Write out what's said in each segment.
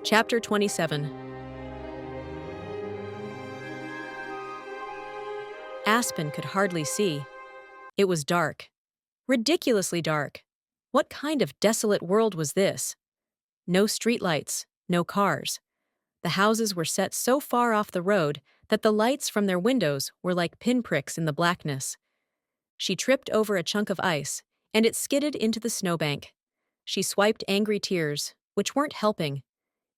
Chapter 27. Aspen could hardly see. It was dark. Ridiculously dark. What kind of desolate world was this? No streetlights, no cars. The houses were set so far off the road that the lights from their windows were like pinpricks in the blackness. She tripped over a chunk of ice, and it skidded into the snowbank. She swiped angry tears, which weren't helping.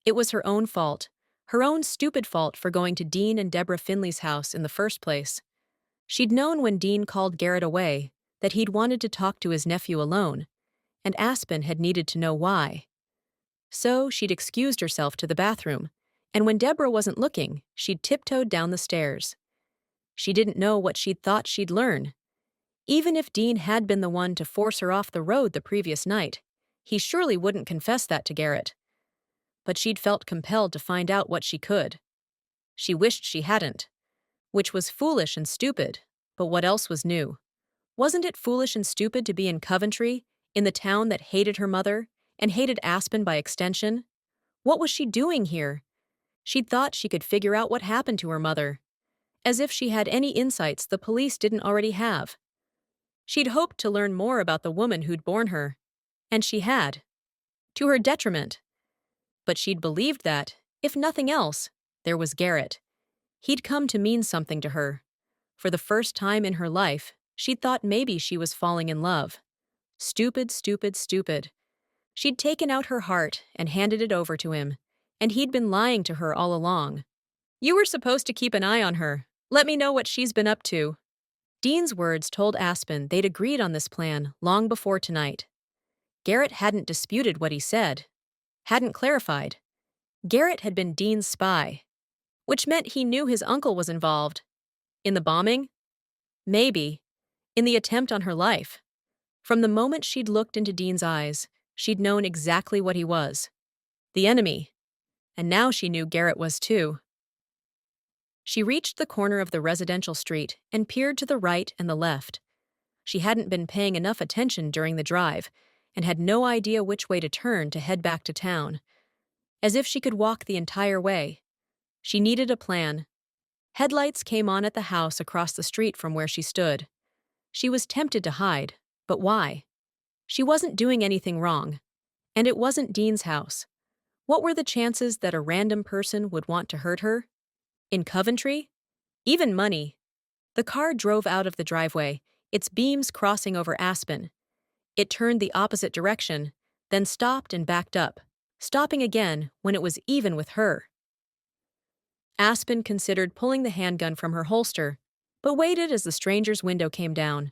It was her own fault, her own stupid fault for going to Dean and Deborah Finley's house in the first place. She'd known when Dean called Garrett away that he'd wanted to talk to his nephew alone, and Aspen had needed to know why. So she'd excused herself to the bathroom, and when Deborah wasn't looking, she'd tiptoed down the stairs. She didn't know what she'd thought she'd learn. Even if Dean had been the one to force her off the road the previous night, he surely wouldn't confess that to Garrett. But she'd felt compelled to find out what she could. She wished she hadn't, which was foolish and stupid, but what else was new? Wasn't it foolish and stupid to be in Coventry, in the town that hated her mother, and hated Aspen by extension? What was she doing here? She'd thought she could figure out what happened to her mother. As if she had any insights the police didn't already have. She'd hoped to learn more about the woman who'd borne her. And she had. To her detriment. But she'd believed that, if nothing else, there was Garrett. He'd come to mean something to her. For the first time in her life, she'd thought maybe she was falling in love. Stupid, stupid, stupid. She'd taken out her heart and handed it over to him, and he'd been lying to her all along. You were supposed to keep an eye on her. Let me know what she's been up to. Dean's words told Aspen they'd agreed on this plan long before tonight. Garrett hadn't disputed what he said. Hadn't clarified. Garrett had been Dean's spy, which meant he knew his uncle was involved. In the bombing? Maybe. In the attempt on her life. From the moment she'd looked into Dean's eyes, she'd known exactly what he was. The enemy. And now she knew Garrett was too. She reached the corner of the residential street and peered to the right and the left. She hadn't been paying enough attention during the drive and had no idea which way to turn to head back to town. As if she could walk the entire way. She needed a plan. Headlights came on at the house across the street from where she stood. She was tempted to hide, but why? She wasn't doing anything wrong. And it wasn't Dean's house. What were the chances that a random person would want to hurt her? In Coventry? Even money. The car drove out of the driveway, its beams crossing over Aspen. It turned the opposite direction, then stopped and backed up, stopping again when it was even with her. Aspen considered pulling the handgun from her holster, but waited as the stranger's window came down.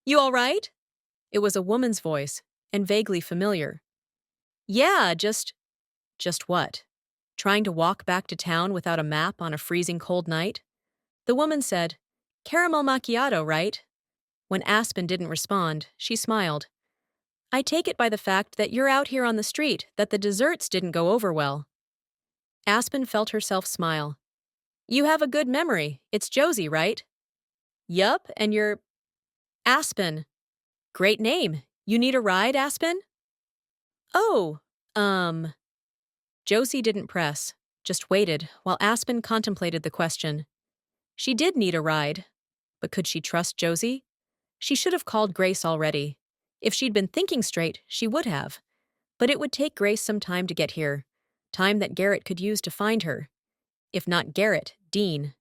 You all right? It was a woman's voice, and vaguely familiar. Yeah, just what? Trying to walk back to town without a map on a freezing cold night? The woman said, Caramel macchiato, right? When Aspen didn't respond, she smiled. I take it by the fact that you're out here on the street that the desserts didn't go over well. Aspen felt herself smile. You have a good memory. It's Josie, right? Yup, and you're... Aspen. Great name. You need a ride, Aspen? Oh, Josie didn't press, just waited while Aspen contemplated the question. She did need a ride, but could she trust Josie? She should have called Grace already. If she'd been thinking straight, she would have. But it would take Grace some time to get here, time that Garrett could use to find her. If not Garrett, Dean.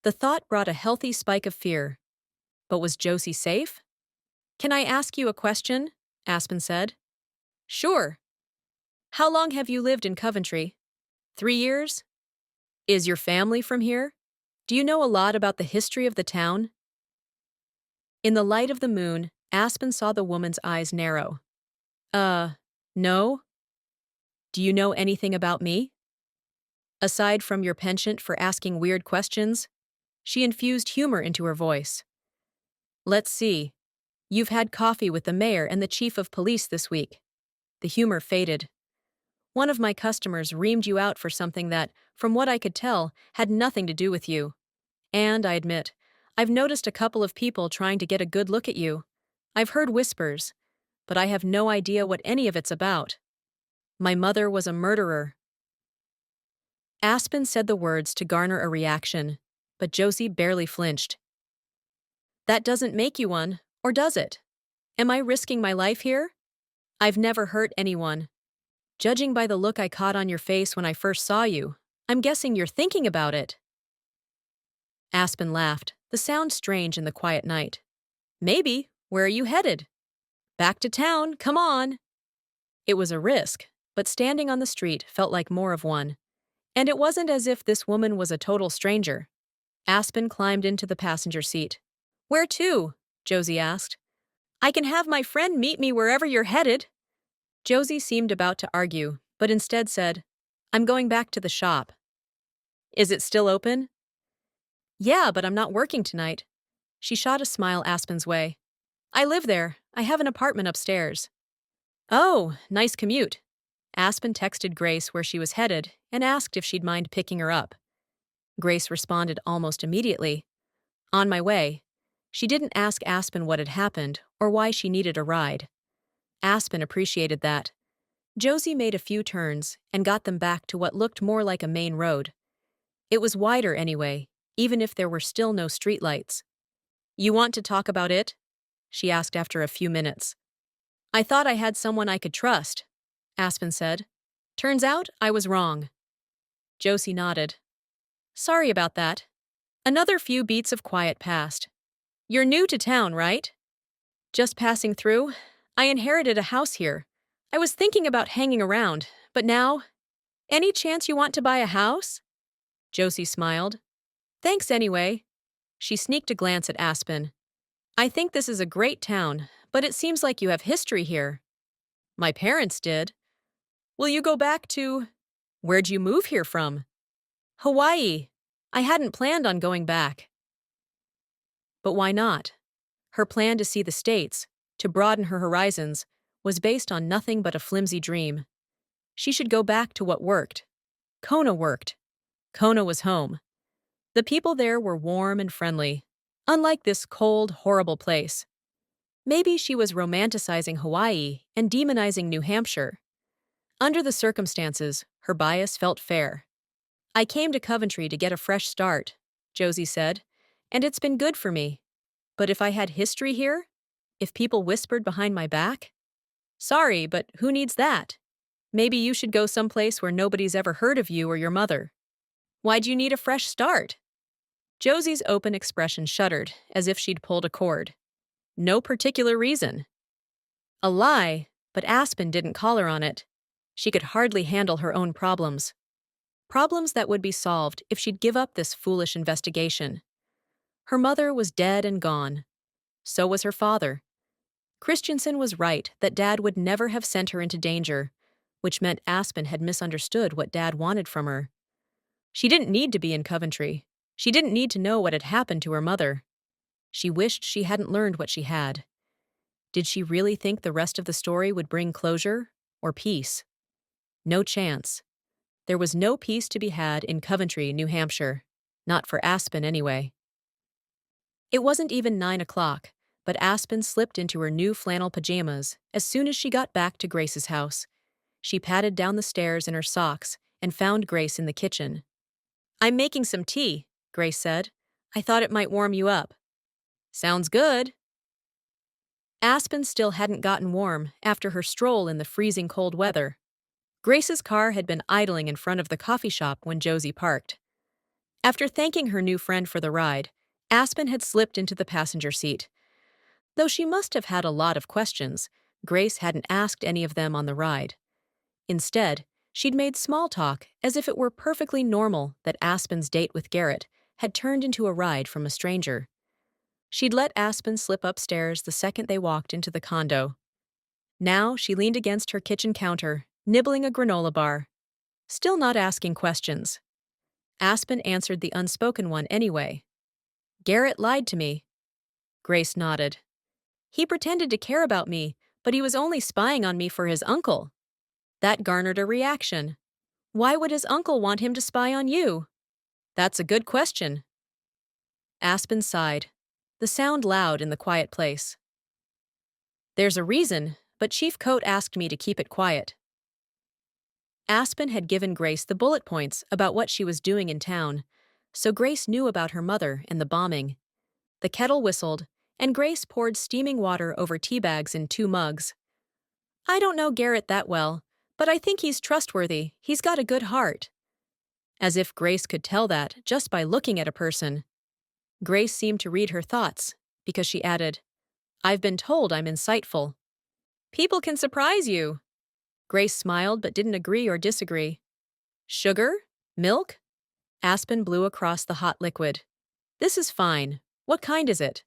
The thought brought a healthy spike of fear. But was Josie safe? Can I ask you a question? Aspen said. Sure. How long have you lived in Coventry? 3 years? Is your family from here? Do you know a lot about the history of the town? In the light of the moon, Aspen saw the woman's eyes narrow. No? Do you know anything about me? Aside from your penchant for asking weird questions, she infused humor into her voice. Let's see. You've had coffee with the mayor and the chief of police this week. The humor faded. One of my customers reamed you out for something that, from what I could tell, had nothing to do with you. And, I admit, I've noticed a couple of people trying to get a good look at you. I've heard whispers, but I have no idea what any of it's about. My mother was a murderer. Aspen said the words to garner a reaction, but Josie barely flinched. That doesn't make you one, or does it? Am I risking my life here? I've never hurt anyone. Judging by the look I caught on your face when I first saw you, I'm guessing you're thinking about it. Aspen laughed, the sound strange in the quiet night. Maybe. Where are you headed? Back to town, come on. It was a risk, but standing on the street felt like more of one. And it wasn't as if this woman was a total stranger. Aspen climbed into the passenger seat. Where to? Josie asked. I can have my friend meet me wherever you're headed. Josie seemed about to argue, but instead said, I'm going back to the shop. Is it still open? Yeah, but I'm not working tonight. She shot a smile Aspen's way. I live there. I have an apartment upstairs. Oh, nice commute. Aspen texted Grace where she was headed and asked if she'd mind picking her up. Grace responded almost immediately. On my way. She didn't ask Aspen what had happened or why she needed a ride. Aspen appreciated that. Josie made a few turns and got them back to what looked more like a main road. It was wider anyway, even if there were still no streetlights. You want to talk about it? She asked after a few minutes. I thought I had someone I could trust, Aspen said. Turns out I was wrong. Josie nodded. Sorry about that. Another few beats of quiet passed. You're new to town, right? Just passing through. I inherited a house here. I was thinking about hanging around, but now... Any chance you want to buy a house? Josie smiled. Thanks anyway. She sneaked a glance at Aspen. I think this is a great town, but it seems like you have history here. My parents did. Will you go back to... Where'd you move here from? Hawaii. I hadn't planned on going back. But why not? Her plan to see the States, to broaden her horizons, was based on nothing but a flimsy dream. She should go back to what worked. Kona worked. Kona was home. The people there were warm and friendly, unlike this cold, horrible place. Maybe she was romanticizing Hawaii and demonizing New Hampshire. Under the circumstances, her bias felt fair. I came to Coventry to get a fresh start, Josie said, and it's been good for me. But if I had history here? If people whispered behind my back? Sorry, but who needs that? Maybe you should go someplace where nobody's ever heard of you or your mother. Why'd you need a fresh start? Josie's open expression shuddered, as if she'd pulled a cord. No particular reason. A lie, but Aspen didn't call her on it. She could hardly handle her own problems. Problems that would be solved if she'd give up this foolish investigation. Her mother was dead and gone. So was her father. Christensen was right that Dad would never have sent her into danger, which meant Aspen had misunderstood what Dad wanted from her. She didn't need to be in Coventry. She didn't need to know what had happened to her mother. She wished she hadn't learned what she had. Did she really think the rest of the story would bring closure or peace? No chance. There was no peace to be had in Coventry, New Hampshire. Not for Aspen, anyway. It wasn't even 9 o'clock, but Aspen slipped into her new flannel pajamas as soon as she got back to Grace's house. She padded down the stairs in her socks and found Grace in the kitchen. I'm making some tea, Grace said. I thought it might warm you up. Sounds good. Aspen still hadn't gotten warm after her stroll in the freezing cold weather. Grace's car had been idling in front of the coffee shop when Josie parked. After thanking her new friend for the ride, Aspen had slipped into the passenger seat. Though she must have had a lot of questions, Grace hadn't asked any of them on the ride. Instead, she'd made small talk as if it were perfectly normal that Aspen's date with Garrett had turned into a ride from a stranger. She'd let Aspen slip upstairs the second they walked into the condo. Now she leaned against her kitchen counter, nibbling a granola bar. Still not asking questions. Aspen answered the unspoken one anyway. Garrett lied to me. Grace nodded. He pretended to care about me, but he was only spying on me for his uncle. That garnered a reaction. Why would his uncle want him to spy on you? That's a good question. Aspen sighed, the sound loud in the quiet place. There's a reason, but Chief Coat asked me to keep it quiet. Aspen had given Grace the bullet points about what she was doing in town, so Grace knew about her mother and the bombing. The kettle whistled, and Grace poured steaming water over tea bags in 2 mugs. I don't know Garrett that well, but I think he's trustworthy. He's got a good heart. As if Grace could tell that just by looking at a person. Grace seemed to read her thoughts, because she added, I've been told I'm insightful. People can surprise you. Grace smiled but didn't agree or disagree. Sugar? Milk? Aspen blew across the hot liquid. This is fine. What kind is it?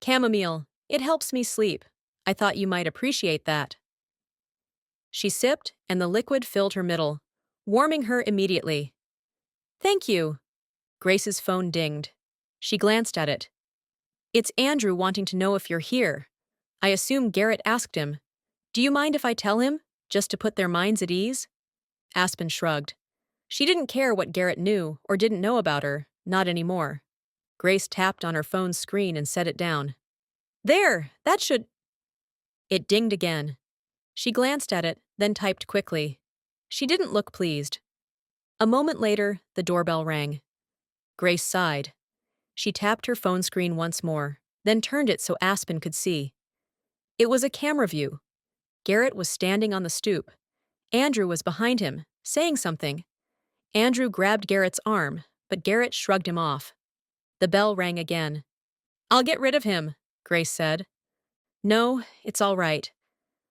Chamomile. It helps me sleep. I thought you might appreciate that. She sipped, and the liquid filled her middle, warming her immediately. Thank you. Grace's phone dinged. She glanced at it. It's Andrew wanting to know if you're here. I assume Garrett asked him. Do you mind if I tell him, just to put their minds at ease? Aspen shrugged. She didn't care what Garrett knew or didn't know about her, not anymore. Grace tapped on her phone's screen and set it down. There, that should... It dinged again. She glanced at it, then typed quickly. She didn't look pleased. A moment later, the doorbell rang. Grace sighed. She tapped her phone screen once more, then turned it so Aspen could see. It was a camera view. Garrett was standing on the stoop. Andrew was behind him, saying something. Andrew grabbed Garrett's arm, but Garrett shrugged him off. The bell rang again. I'll get rid of him, Grace said. No, it's all right.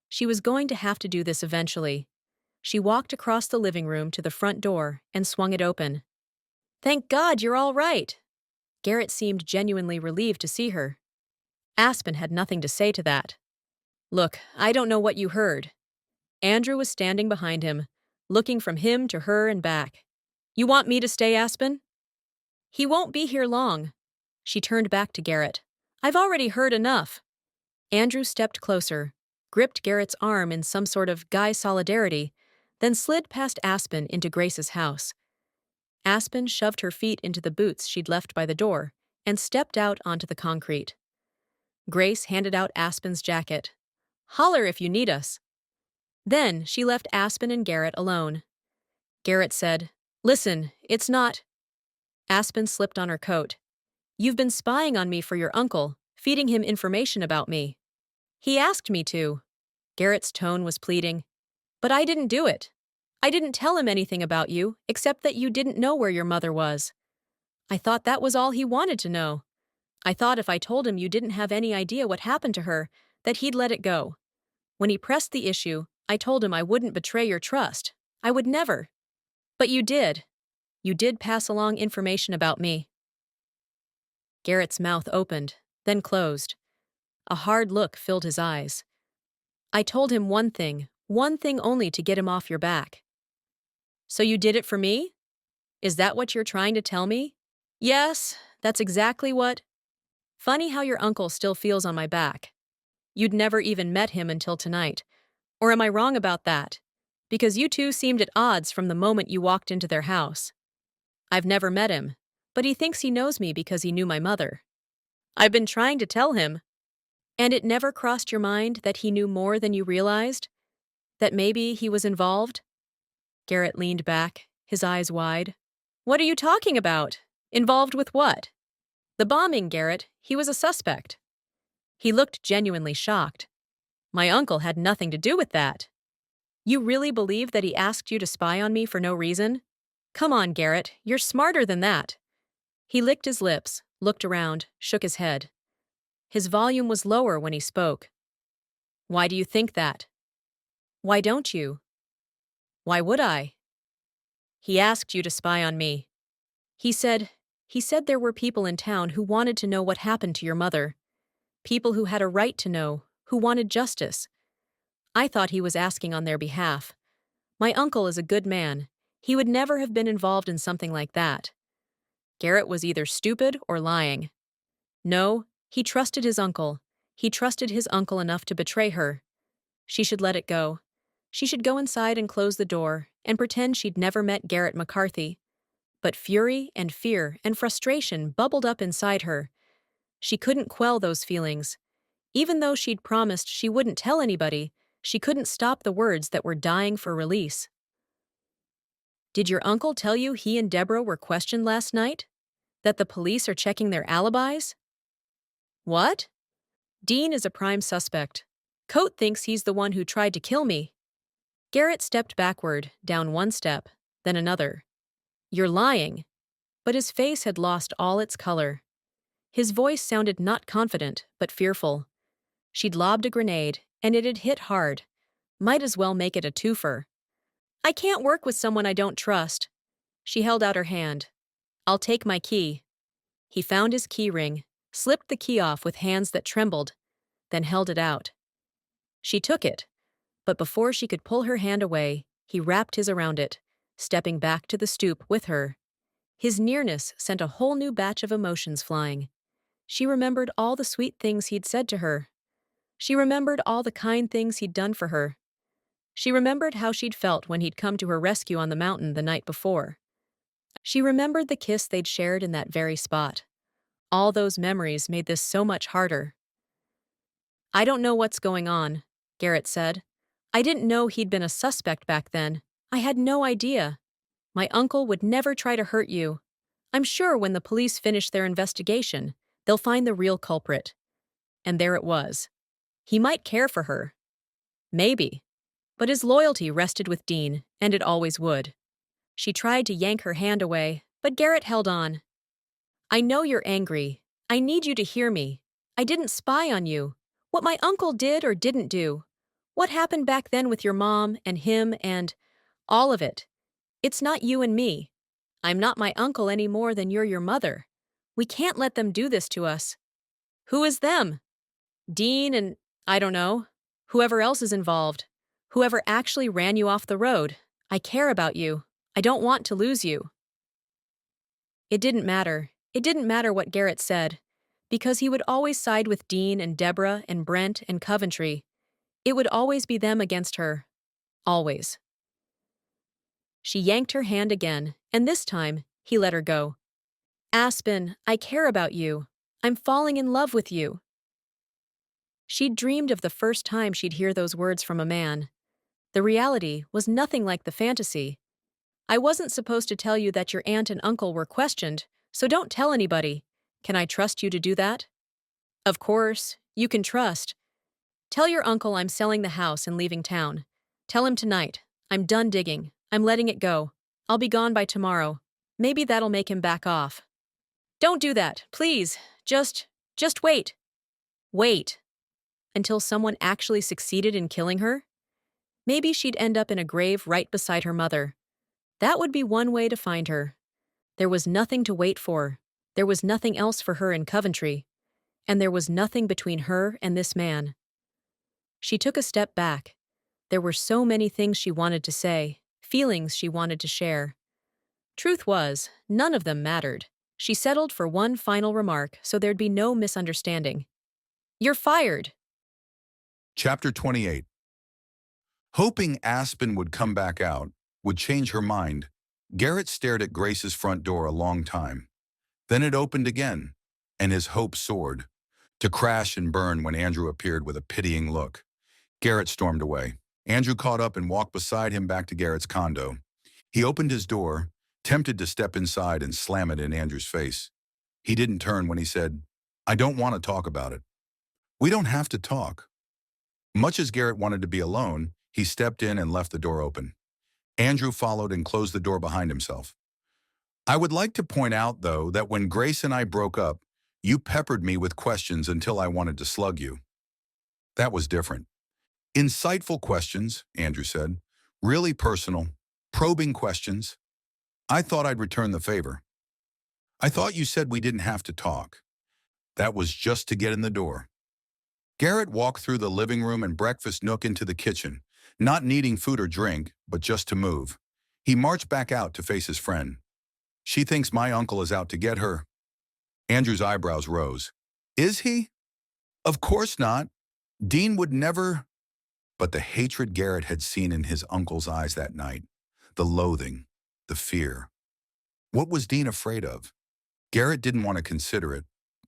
She was going to have to do this eventually. She walked across the living room to the front door and swung it open. Thank God you're all right. Garrett seemed genuinely relieved to see her. Aspen had nothing to say to that. Look, I don't know what you heard. Andrew was standing behind him, looking from him to her and back. You want me to stay, Aspen? He won't be here long. She turned back to Garrett. I've already heard enough. Andrew stepped closer, gripped Garrett's arm in some sort of guy solidarity, then slid past Aspen into Grace's house. Aspen shoved her feet into the boots she'd left by the door and stepped out onto the concrete. Grace handed out Aspen's jacket. Holler if you need us. Then she left Aspen and Garrett alone. Garrett said, Listen, it's not... Aspen slipped on her coat. You've been spying on me for your uncle, feeding him information about me. He asked me to. Garrett's tone was pleading. But I didn't do it. I didn't tell him anything about you, except that you didn't know where your mother was. I thought that was all he wanted to know. I thought if I told him you didn't have any idea what happened to her, that he'd let it go. When he pressed the issue, I told him I wouldn't betray your trust. I would never. But you did. You did pass along information about me. Garrett's mouth opened, then closed. A hard look filled his eyes. I told him one thing only to get him off your back. So you did it for me? Is that what you're trying to tell me? Yes, that's exactly what... Funny how your uncle still feels on my back. You'd never even met him until tonight. Or am I wrong about that? Because you two seemed at odds from the moment you walked into their house. I've never met him, but he thinks he knows me because he knew my mother. I've been trying to tell him. And it never crossed your mind that he knew more than you realized? That maybe he was involved? Garrett leaned back, his eyes wide. What are you talking about? Involved with what? The bombing, Garrett. He was a suspect. He looked genuinely shocked. My uncle had nothing to do with that. You really believe that he asked you to spy on me for no reason? Come on, Garrett, you're smarter than that. He licked his lips, looked around, shook his head. His volume was lower when he spoke. Why do you think that? Why don't you? Why would I? He asked you to spy on me. He said there were people in town who wanted to know what happened to your mother. People who had a right to know, who wanted justice. I thought he was asking on their behalf. My uncle is a good man. He would never have been involved in something like that. Garrett was either stupid or lying. No, he trusted his uncle. He trusted his uncle enough to betray her. She should let it go. She should go inside and close the door and pretend she'd never met Garrett McCarthy. But fury and fear and frustration bubbled up inside her. She couldn't quell those feelings. Even though she'd promised she wouldn't tell anybody, she couldn't stop the words that were dying for release. Did your uncle tell you he and Deborah were questioned last night? That the police are checking their alibis? What? Dean is a prime suspect. Coate thinks he's the one who tried to kill me. Garrett stepped backward, down one step, then another. You're lying. But his face had lost all its color. His voice sounded not confident, but fearful. She'd lobbed a grenade, and it had hit hard. Might as well make it a twofer. I can't work with someone I don't trust. She held out her hand. I'll take my key. He found his key ring, slipped the key off with hands that trembled, then held it out. She took it, but before she could pull her hand away, he wrapped his around it, stepping back to the stoop with her. His nearness sent a whole new batch of emotions flying. She remembered all the sweet things he'd said to her. She remembered all the kind things he'd done for her. She remembered how she'd felt when he'd come to her rescue on the mountain the night before. She remembered the kiss they'd shared in that very spot. All those memories made this so much harder. I don't know what's going on, Garrett said. I didn't know he'd been a suspect back then. I had no idea. My uncle would never try to hurt you. I'm sure when the police finish their investigation, they'll find the real culprit. And there it was. He might care for her. Maybe. But his loyalty rested with Dean, and it always would. She tried to yank her hand away, but Garrett held on. I know you're angry. I need you to hear me. I didn't spy on you. What my uncle did or didn't do. What happened back then with your mom and him and all of it. It's not you and me. I'm not my uncle any more than you're your mother. We can't let them do this to us. Who is them? Dean and, I don't know, whoever else is involved. Whoever actually ran you off the road. I care about you. I don't want to lose you. It didn't matter. It didn't matter what Garrett said, because he would always side with Dean and Deborah and Brent and Coventry. It would always be them against her. Always. She yanked her hand again, and this time, he let her go. Aspen, I care about you. I'm falling in love with you. She'd dreamed of the first time she'd hear those words from a man. The reality was nothing like the fantasy. I wasn't supposed to tell you that your aunt and uncle were questioned, so don't tell anybody. Can I trust you to do that? Of course, you can trust. Tell your uncle I'm selling the house and leaving town. Tell him tonight. I'm done digging. I'm letting it go. I'll be gone by tomorrow. Maybe that'll make him back off. Don't do that, please. Just wait. Wait. Until someone actually succeeded in killing her? Maybe she'd end up in a grave right beside her mother. That would be one way to find her. There was nothing to wait for. There was nothing else for her in Coventry. And there was nothing between her and this man. She took a step back. There were so many things she wanted to say, feelings she wanted to share. Truth was, none of them mattered. She settled for one final remark so there'd be no misunderstanding. You're fired. Chapter 28. Hoping Aspen would come back out, would change her mind, Garrett stared at Grace's front door a long time. Then it opened again, and his hope soared, to crash and burn when Andrew appeared with a pitying look. Garrett stormed away. Andrew caught up and walked beside him back to Garrett's condo. He opened his door, tempted to step inside and slam it in Andrew's face. He didn't turn when he said, I don't want to talk about it. We don't have to talk. Much as Garrett wanted to be alone, he stepped in and left the door open. Andrew followed and closed the door behind himself. I would like to point out, though, that when Grace and I broke up, you peppered me with questions until I wanted to slug you. That was different. Insightful questions, Andrew said. Really personal, probing questions. I thought I'd return the favor. I thought you said we didn't have to talk. That was just to get in the door. Garrett walked through the living room and breakfast nook into the kitchen, not needing food or drink, but just to move. He marched back out to face his friend. She thinks my uncle is out to get her. Andrew's eyebrows rose. Is he? Of course not. Dean would never. But the hatred Garrett had seen in his uncle's eyes that night, the loathing, the fear. What was Dean afraid of? Garrett didn't want to consider it,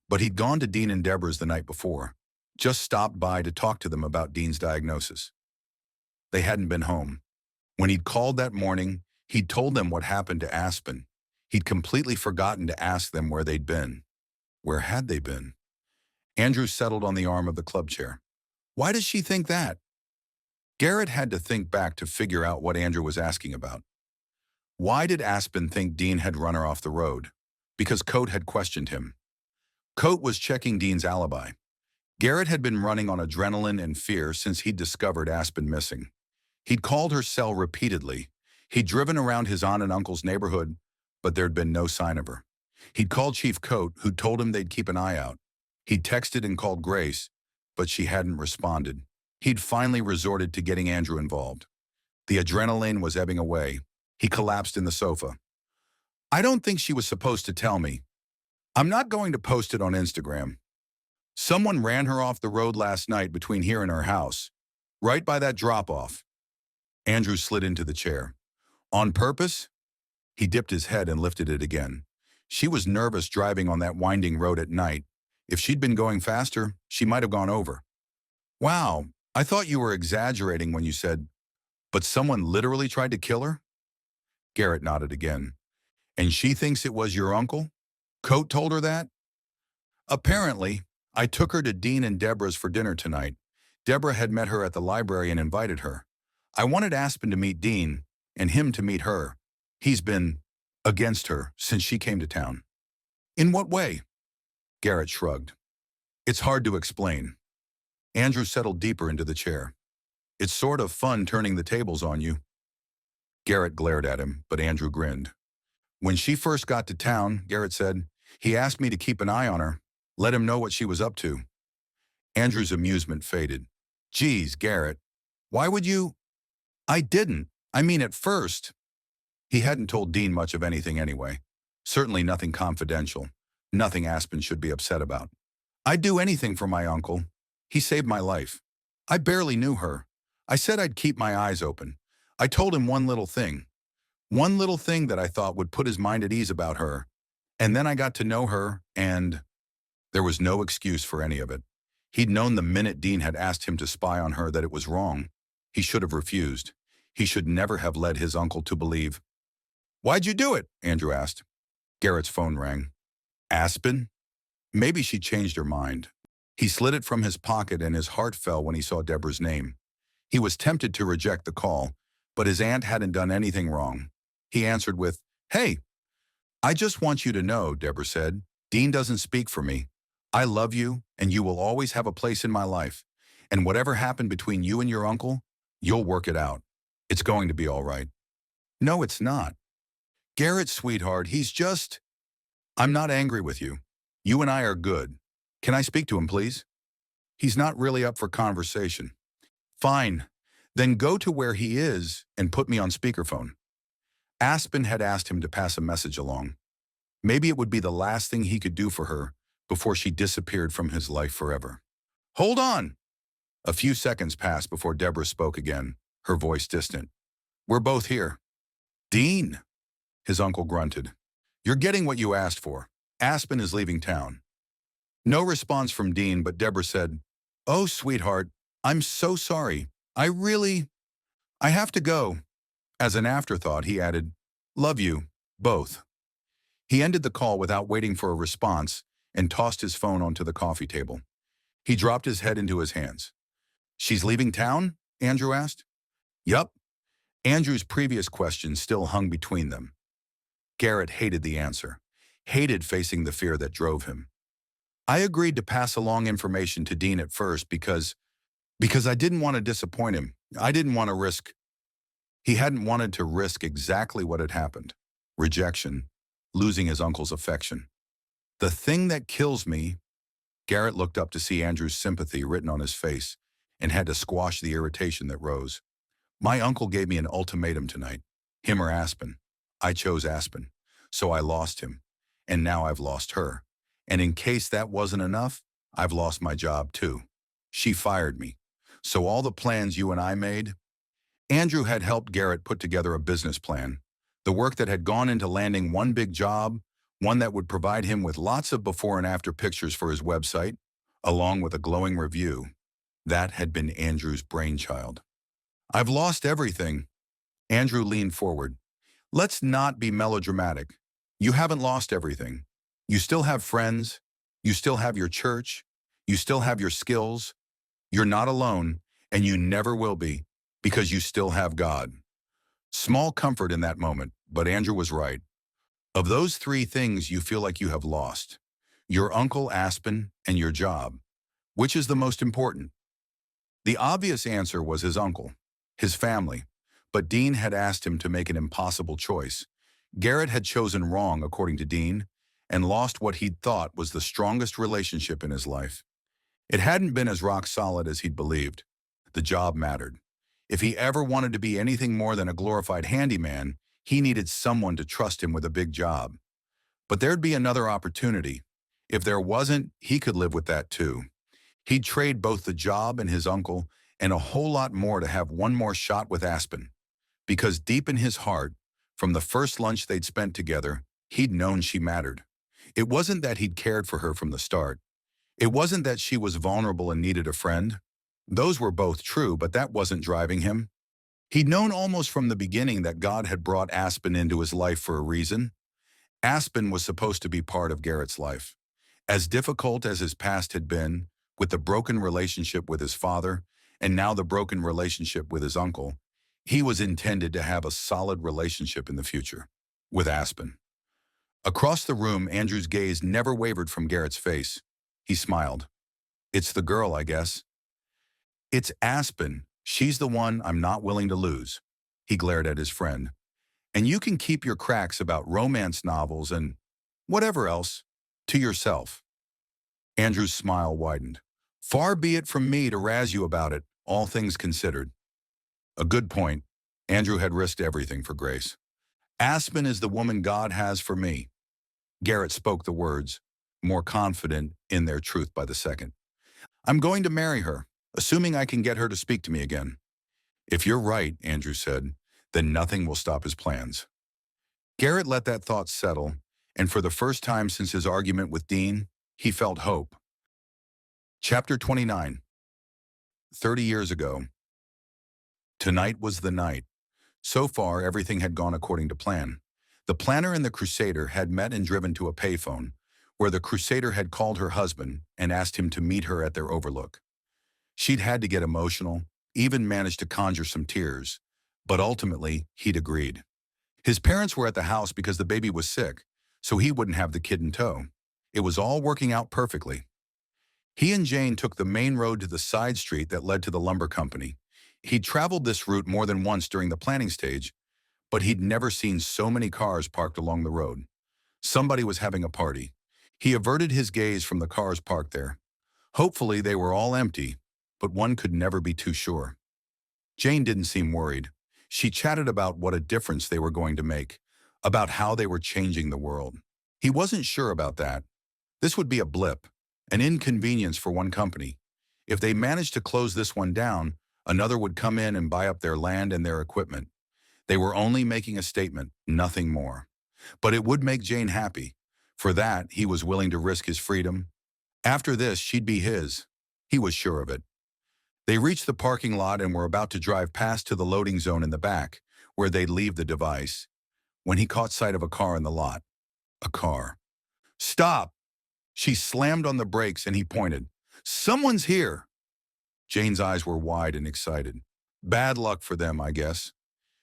but he'd gone to Dean and Deborah's the night before, just stopped by to talk to them about Dean's diagnosis. They hadn't been home. When he'd called that morning, He'd told them what happened to Aspen. He'd completely forgotten to ask them where they'd been. Where had they been? Andrew settled on the arm of the club chair. Why does she think that? Garrett had to think back to figure out what Andrew was asking about. Why did Aspen think Dean had run her off the road? Because Coate had questioned him. Coate was checking Dean's alibi. Garrett had been running on adrenaline and fear since he'd discovered Aspen missing. He'd called her cell repeatedly. He'd driven around his aunt and uncle's neighborhood, but there'd been no sign of her. He'd called Chief Coate, who told him they'd keep an eye out. He'd texted and called Grace, but she hadn't responded. He'd finally resorted to getting Andrew involved. The adrenaline was ebbing away. He collapsed in the sofa. I don't think she was supposed to tell me. I'm not going to post it on Instagram. Someone ran her off the road last night between here and her house, right by that drop-off. Andrew slid into the chair. On purpose? He dipped his head and lifted it again. She was nervous driving on that winding road at night. If she'd been going faster, she might have gone over. Wow, I thought you were exaggerating when you said, but someone literally tried to kill her? Garrett nodded again. And she thinks it was your uncle? Coate told her that? Apparently. I took her to Dean and Deborah's for dinner tonight. Deborah had met her at the library and invited her. I wanted Aspen to meet Dean, and him to meet her. He's been against her since she came to town. In what way? Garrett shrugged. It's hard to explain. Andrew settled deeper into the chair. It's sort of fun turning the tables on you. Garrett glared at him, but Andrew grinned. When she first got to town, Garrett said, he asked me to keep an eye on her, let him know what she was up to. Andrew's amusement faded. Geez, Garrett, why would you? I didn't. I mean, at first. He hadn't told Dean much of anything anyway. Certainly nothing confidential. Nothing Aspen should be upset about. I'd do anything for my uncle. He saved my life. I barely knew her. I said I'd keep my eyes open. I told him one little thing. One little thing that I thought would put his mind at ease about her. And then I got to know her, and there was no excuse for any of it. He'd known the minute Dean had asked him to spy on her that it was wrong. He should have refused. He should never have led his uncle to believe. Why'd you do it? Andrew asked. Garrett's phone rang. Aspen? Maybe she changed her mind. He slid it from his pocket and his heart fell when he saw Deborah's name. He was tempted to reject the call, but his aunt hadn't done anything wrong. He answered with, Hey, I just want you to know, Deborah said, Dean doesn't speak for me. I love you, and you will always have a place in my life. And whatever happened between you and your uncle, you'll work it out. It's going to be all right. No, it's not. Garrett, sweetheart, he's just... I'm not angry with you. You and I are good. Can I speak to him, please? He's not really up for conversation. Fine. Then go to where he is and put me on speakerphone. Aspen had asked him to pass a message along. Maybe it would be the last thing he could do for her before she disappeared from his life forever. Hold on! A few seconds passed before Deborah spoke again, her voice distant. We're both here. Dean, his uncle grunted. You're getting what you asked for. Aspen is leaving town. No response from Dean, but Deborah said, Oh, sweetheart, I'm so sorry. I have to go. As an afterthought, he added, Love you, both. He ended the call without waiting for a response and tossed his phone onto the coffee table. He dropped his head into his hands. She's leaving town? Andrew asked. Yup. Andrew's previous question still hung between them. Garrett hated the answer, hated facing the fear that drove him. I agreed to pass along information to Dean at first because I didn't want to disappoint him. I didn't want to risk. He hadn't wanted to risk exactly what had happened. Rejection, losing his uncle's affection. The thing that kills me, Garrett looked up to see Andrew's sympathy written on his face and had to squash the irritation that rose. My uncle gave me an ultimatum tonight, him or Aspen. I chose Aspen, so I lost him, and now I've lost her. And in case that wasn't enough, I've lost my job too. She fired me. So all the plans you and I made? Andrew had helped Garrett put together a business plan. The work that had gone into landing one big job, one that would provide him with lots of before and after pictures for his website, along with a glowing review. That had been Andrew's brainchild. I've lost everything. Andrew leaned forward. Let's not be melodramatic. You haven't lost everything. You still have friends. You still have your church. You still have your skills. You're not alone, and you never will be, because you still have God. Small comfort in that moment, but Andrew was right. Of those three things you feel like you have lost, your uncle Aspen and your job, which is the most important? The obvious answer was his uncle, his family, but Dean had asked him to make an impossible choice. Garrett had chosen wrong, according to Dean, and lost what he'd thought was the strongest relationship in his life. It hadn't been as rock solid as he'd believed. The job mattered. If he ever wanted to be anything more than a glorified handyman, he needed someone to trust him with a big job. But there'd be another opportunity. If there wasn't, he could live with that too. He'd trade both the job and his uncle and a whole lot more to have one more shot with Aspen. Because deep in his heart, from the first lunch they'd spent together, he'd known she mattered. It wasn't that he'd cared for her from the start. It wasn't that she was vulnerable and needed a friend. Those were both true, but that wasn't driving him. He'd known almost from the beginning that God had brought Aspen into his life for a reason. Aspen was supposed to be part of Garrett's life. As difficult as his past had been, with the broken relationship with his father, and now the broken relationship with his uncle, he was intended to have a solid relationship in the future with Aspen. Across the room, Andrew's gaze never wavered from Garrett's face. He smiled. "It's the girl, I guess." "It's Aspen. She's the one I'm not willing to lose." He glared at his friend. "And you can keep your cracks about romance novels and whatever else to yourself." Andrew's smile widened. "Far be it from me to razz you about it, all things considered." A good point. Andrew had risked everything for Grace. "Aspen is the woman God has for me." Garrett spoke the words, more confident in their truth by the second. "I'm going to marry her, assuming I can get her to speak to me again." "If you're right," Andrew said, "then nothing will stop his plans." Garrett let that thought settle, and for the first time since his argument with Dean, he felt hope. Chapter 29. 30 years ago. Tonight was the night. So far, everything had gone according to plan. The planner and the Crusader had met and driven to a payphone, where the Crusader had called her husband and asked him to meet her at their overlook. She'd had to get emotional, even managed to conjure some tears, but ultimately, he'd agreed. His parents were at the house because the baby was sick, so he wouldn't have the kid in tow. It was all working out perfectly. He and Jane took the main road to the side street that led to the lumber company. He'd traveled this route more than once during the planning stage, but he'd never seen so many cars parked along the road. Somebody was having a party. He averted his gaze from the cars parked there. Hopefully they were all empty, but one could never be too sure. Jane didn't seem worried. She chatted about what a difference they were going to make, about how they were changing the world. He wasn't sure about that. This would be a blip, an inconvenience for one company. If they managed to close this one down, another would come in and buy up their land and their equipment. They were only making a statement, nothing more. But it would make Jane happy. For that, he was willing to risk his freedom. After this, she'd be his. He was sure of it. They reached the parking lot and were about to drive past to the loading zone in the back, where they'd leave the device, when he caught sight of a car in the lot. A car. "Stop!" She slammed on the brakes and he pointed. "Someone's here!" Jane's eyes were wide and excited. Bad luck for them, I guess.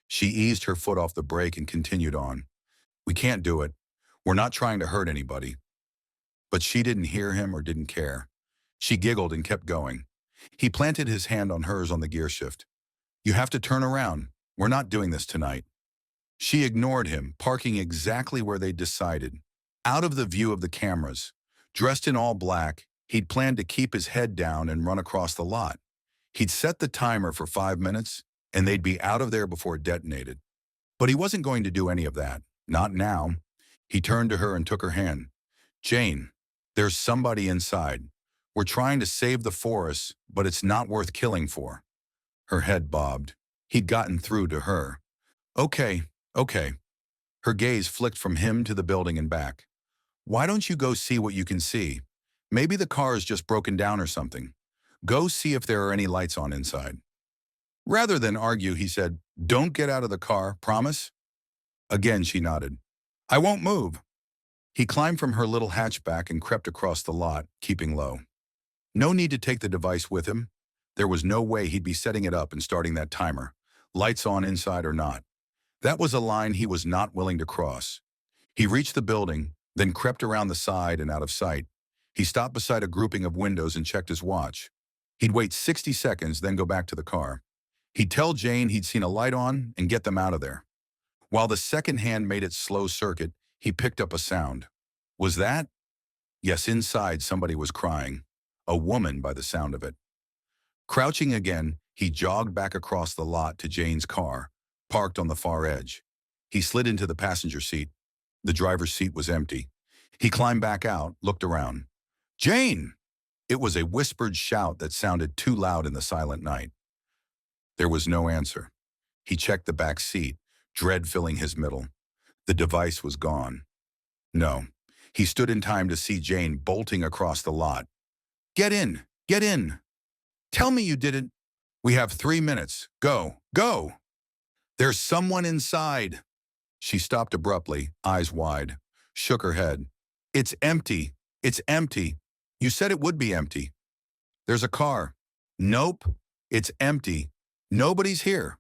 She eased her foot off the brake and continued on. "We can't do it. We're not trying to hurt anybody." But she didn't hear him or didn't care. She giggled and kept going. He planted his hand on hers on the gear shift. "You have to turn around. We're not doing this tonight." She ignored him, parking exactly where they'd decided, out of the view of the cameras. Dressed in all black, he'd planned to keep his head down and run across the lot. He'd set the timer for 5 minutes, and they'd be out of there before it detonated. But he wasn't going to do any of that. Not now. He turned to her and took her hand. "Jane, there's somebody inside. We're trying to save the forest, but it's not worth killing for." Her head bobbed. He'd gotten through to her. Okay. Her gaze flicked from him to the building and back. "Why don't you go see what you can see? Maybe the car's just broken down or something. Go see if there are any lights on inside." Rather than argue, he said, "Don't get out of the car, promise?" Again, she nodded. I won't move. He climbed from her little hatchback and crept across the lot, keeping low. No need to take the device with him. There was no way he'd be setting it up and starting that timer, lights on inside or not. That was a line he was not willing to cross. He reached the building, then crept around the side and out of sight. He stopped beside a grouping of windows and checked his watch. He'd wait 60 seconds, then go back to the car. He'd tell Jane he'd seen a light on and get them out of there. While the second hand made its slow circuit, he picked up a sound. Was that? Yes, inside somebody was crying. A woman by the sound of it. Crouching again, he jogged back across the lot to Jane's car, parked on the far edge. He slid into the passenger seat. The driver's seat was empty. He climbed back out, looked around. Jane! It was a whispered shout that sounded too loud in the silent night. There was no answer. He checked the back seat, dread filling his middle. The device was gone. No. He stood in time to see Jane bolting across the lot. Get in! Get in! Tell me you didn't. We have 3 minutes. Go! Go! There's someone inside. She stopped abruptly, eyes wide, shook her head. It's empty. It's empty. You said it would be empty. There's a car. Nope. It's empty. Nobody's here.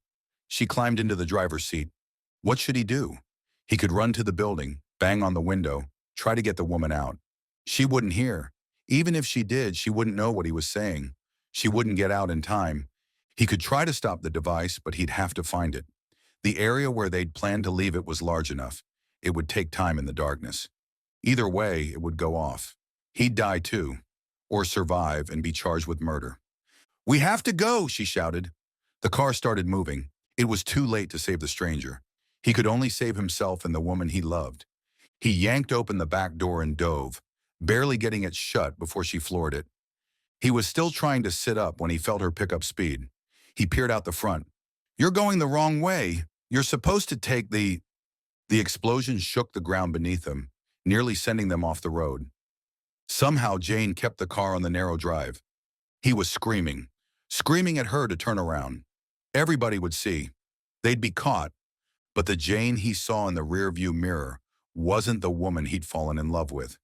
She climbed into the driver's seat. What should he do? He could run to the building, bang on the window, try to get the woman out. She wouldn't hear. Even if she did, she wouldn't know what he was saying. She wouldn't get out in time. He could try to stop the device, but he'd have to find it. The area where they'd planned to leave it was large enough. It would take time in the darkness. Either way, it would go off. He'd die too, or survive and be charged with murder. We have to go, she shouted. The car started moving. It was too late to save the stranger. He could only save himself and the woman he loved. He yanked open the back door and dove, barely getting it shut before she floored it. He was still trying to sit up when he felt her pick up speed. He peered out the front. You're going the wrong way. You're supposed to take the explosion shook the ground beneath them, nearly sending them off the road. Somehow Jane kept the car on the narrow drive. He was screaming at her to turn around. Everybody would see. They'd be caught. But the Jane he saw in the rearview mirror wasn't the woman he'd fallen in love with.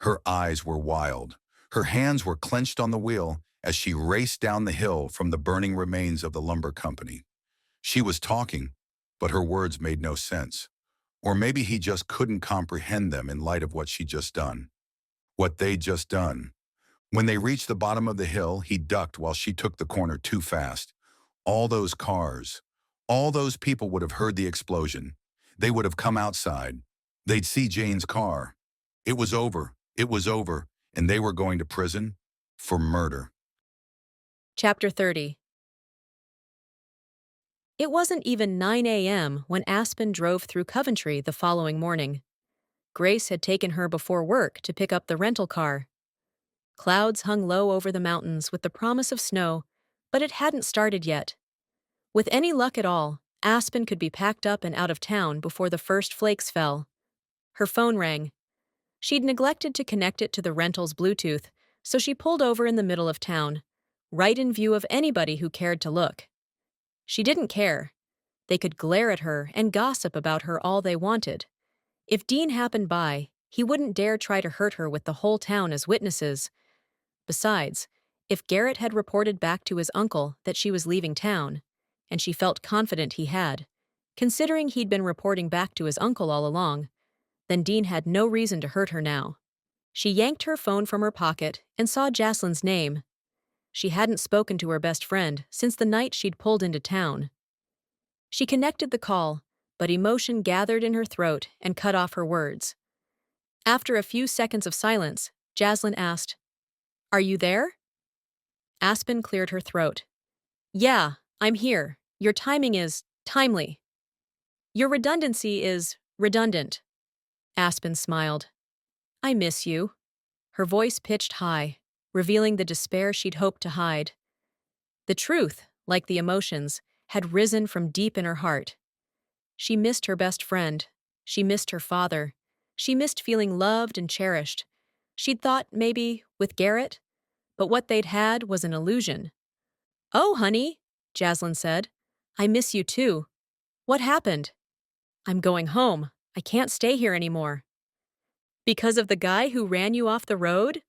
Her eyes were wild. Her hands were clenched on the wheel as she raced down the hill from the burning remains of the lumber company. She was talking, but her words made no sense. Or maybe he just couldn't comprehend them in light of what she'd just done. What they'd just done. When they reached the bottom of the hill, he ducked while she took the corner too fast. All those cars, all those people would have heard the explosion. They would have come outside. They'd see Jane's car. It was over, and they were going to prison for murder. Chapter 30. It wasn't even 9 a.m. when Aspen drove through Coventry the following morning. Grace had taken her before work to pick up the rental car. Clouds hung low over the mountains with the promise of snow, but it hadn't started yet. With any luck at all, Aspen could be packed up and out of town before the first flakes fell. Her phone rang. She'd neglected to connect it to the rental's Bluetooth, so she pulled over in the middle of town, right in view of anybody who cared to look. She didn't care. They could glare at her and gossip about her all they wanted. If Dean happened by, he wouldn't dare try to hurt her with the whole town as witnesses. Besides, if Garrett had reported back to his uncle that she was leaving town, and she felt confident he had, considering he'd been reporting back to his uncle all along, then Dean had no reason to hurt her now. She yanked her phone from her pocket and saw Jocelyn's name. She hadn't spoken to her best friend since the night she'd pulled into town. She connected the call, but emotion gathered in her throat and cut off her words. After a few seconds of silence, Jocelyn asked, "Are you there?" Aspen cleared her throat. "Yeah, I'm here. Your timing is timely. Your redundancy is redundant." Aspen smiled. "I miss you." Her voice pitched high, revealing the despair she'd hoped to hide. The truth, like the emotions, had risen from deep in her heart. She missed her best friend. She missed her father. She missed feeling loved and cherished. She'd thought, maybe, with Garrett, but what they'd had was an illusion. "Oh, honey," Jocelyn said. "I miss you too. What happened?" I'm going home. I can't stay here anymore. Because of the guy who ran you off the road?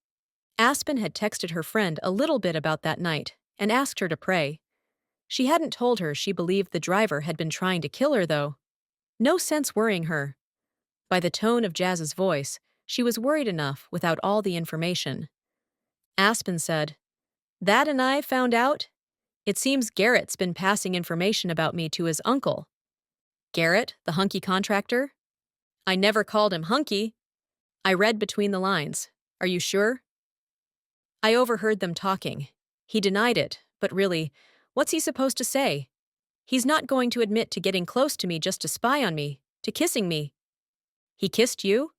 Aspen had texted her friend a little bit about that night and asked her to pray. She hadn't told her she believed the driver had been trying to kill her, though. No sense worrying her. By the tone of Jazz's voice, she was worried enough without all the information. Aspen said, "That and I found out. It seems Garrett's been passing information about me to his uncle." "Garrett, the hunky contractor?" "I never called him hunky." I read between the lines. "Are you sure?" "I overheard them talking. He denied it, but really, what's he supposed to say? He's not going to admit to getting close to me just to spy on me, to kissing me." "He kissed you?"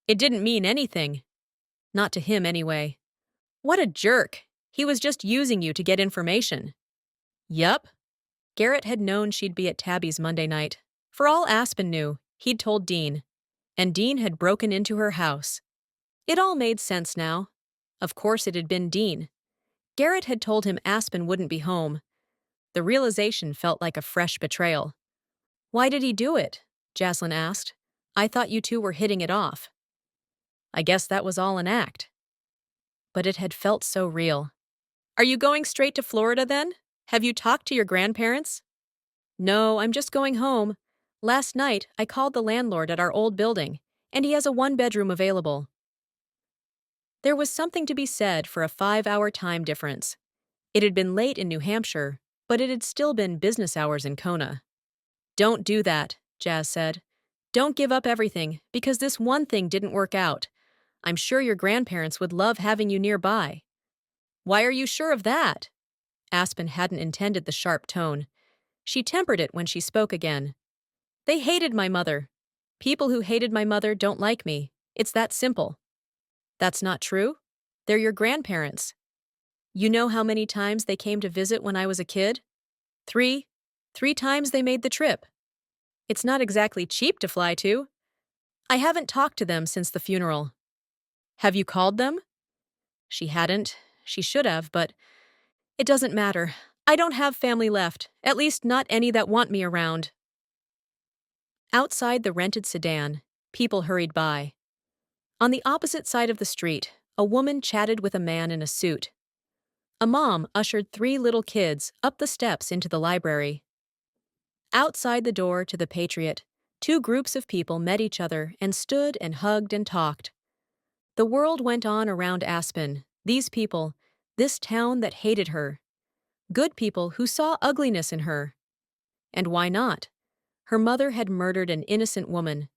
"It didn't mean anything. Not to him, anyway." "What a jerk. He was just using you to get information." "Yup." Garrett had known she'd be at Tabby's Monday night. For all Aspen knew, he'd told Dean. And Dean had broken into her house. It all made sense now. Of course it had been Dean. Garrett had told him Aspen wouldn't be home. The realization felt like a fresh betrayal. "Why did he do it?" Jaslyn asked. "I thought you two were hitting it off." "I guess that was all an act." But it had felt so real. "Are you going straight to Florida then? Have you talked to your grandparents?" "No, I'm just going home. Last night, I called the landlord at our old building, and he has a one-bedroom available." There was something to be said for a 5-hour time difference. It had been late in New Hampshire, but it had still been business hours in Kona. "Don't do that," Jazz said. "Don't give up everything, because this one thing didn't work out. I'm sure your grandparents would love having you nearby." "Why are you sure of that?" Aspen hadn't intended the sharp tone. She tempered it when she spoke again. "They hated my mother. People who hated my mother don't like me. It's that simple." "That's not true. They're your grandparents. You know how many times they came to visit when I was a kid? 3. 3 times they made the trip. It's not exactly cheap to fly to. I haven't talked to them since the funeral." "Have you called them?" She hadn't. She should have, but it doesn't matter. I don't have family left, at least not any that want me around. Outside the rented sedan, people hurried by. On the opposite side of the street, a woman chatted with a man in a suit. A mom ushered 3 little kids up the steps into the library. Outside the door to the Patriot, 2 groups of people met each other and stood and hugged and talked. The world went on around Aspen, these people, this town that hated her. Good people who saw ugliness in her. And why not? Her mother had murdered an innocent woman.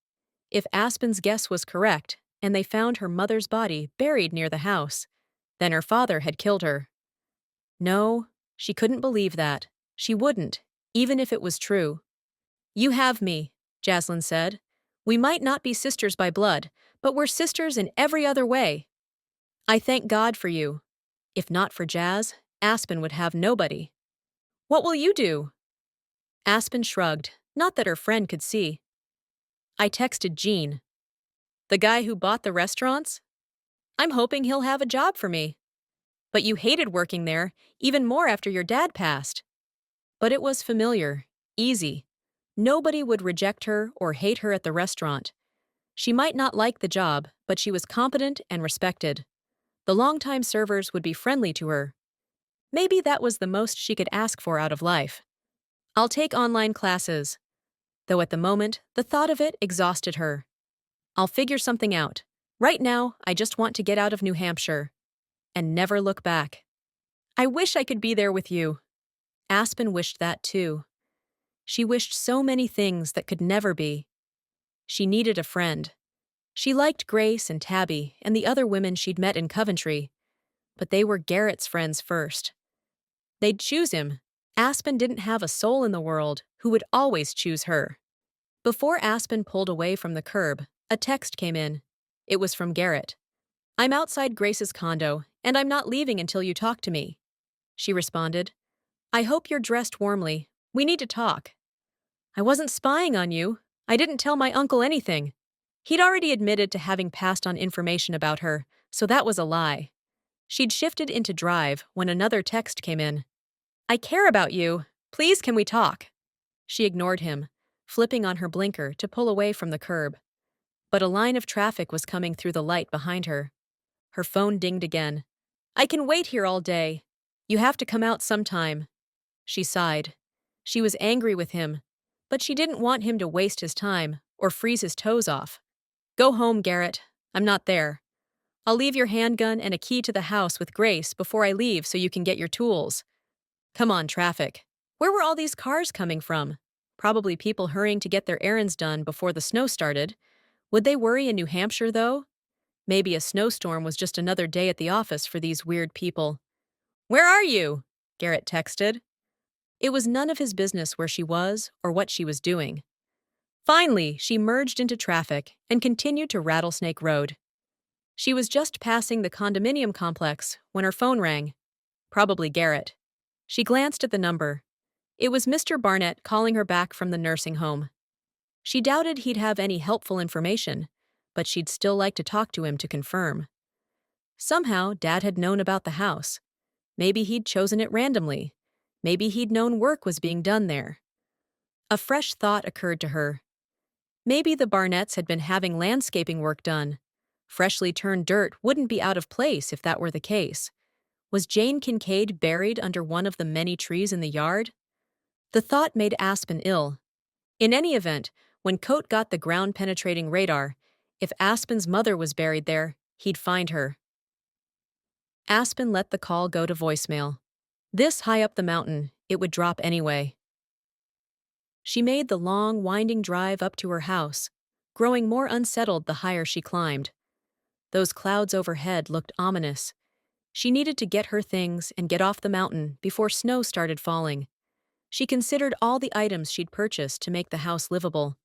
If Aspen's guess was correct, and they found her mother's body buried near the house, then her father had killed her. No, she couldn't believe that. She wouldn't, even if it was true. "You have me," Jaslyn said. "We might not be sisters by blood, but we're sisters in every other way. I thank God for you. If not for Jazz, Aspen would have nobody." "What will you do?" Aspen shrugged, not that her friend could see. "I texted Gene." "The guy who bought the restaurants?" "I'm hoping he'll have a job for me." "But you hated working there, even more after your dad passed." But it was familiar, easy. Nobody would reject her or hate her at the restaurant. She might not like the job, but she was competent and respected. The longtime servers would be friendly to her. Maybe that was the most she could ask for out of life. "I'll take online classes." Though at the moment, the thought of it exhausted her. "I'll figure something out. Right now, I just want to get out of New Hampshire." And never look back. "I wish I could be there with you." Aspen wished that too. She wished so many things that could never be. She needed a friend. She liked Grace and Tabby and the other women she'd met in Coventry, but they were Garrett's friends first. They'd choose him. Aspen didn't have a soul in the world who would always choose her. Before Aspen pulled away from the curb, a text came in. It was from Garrett. "I'm outside Grace's condo, and I'm not leaving until you talk to me." She responded, "I hope you're dressed warmly. We need to talk." "I wasn't spying on you. I didn't tell my uncle anything." He'd already admitted to having passed on information about her, so that was a lie. She'd shifted into drive when another text came in. "I care about you. Please, can we talk?" She ignored him. flipping on her blinker to pull away from the curb. But a line of traffic was coming through the light behind her. Her phone dinged again. "I can wait here all day. You have to come out sometime." She sighed. She was angry with him, but she didn't want him to waste his time or freeze his toes off. "Go home, Garrett. I'm not there. I'll leave your handgun and a key to the house with Grace before I leave so you can get your tools." Come on, traffic. Where were all these cars coming from? Probably people hurrying to get their errands done before the snow started. Would they worry in New Hampshire, though? Maybe a snowstorm was just another day at the office for these weird people. "Where are you?" Garrett texted. It was none of his business where she was or what she was doing. Finally, she merged into traffic and continued to Rattlesnake Road. She was just passing the condominium complex when her phone rang. Probably Garrett. She glanced at the number. It was Mr. Barnett calling her back from the nursing home. She doubted he'd have any helpful information, but she'd still like to talk to him to confirm. Somehow, Dad had known about the house. Maybe he'd chosen it randomly. Maybe he'd known work was being done there. A fresh thought occurred to her. Maybe the Barnetts had been having landscaping work done. Freshly turned dirt wouldn't be out of place if that were the case. Was Jane Kincaid buried under one of the many trees in the yard? The thought made Aspen ill. In any event, when Coate got the ground-penetrating radar, if Aspen's mother was buried there, he'd find her. Aspen let the call go to voicemail. This high up the mountain, it would drop anyway. She made the long, winding drive up to her house, growing more unsettled the higher she climbed. Those clouds overhead looked ominous. She needed to get her things and get off the mountain before snow started falling. She considered all the items she'd purchased to make the house livable.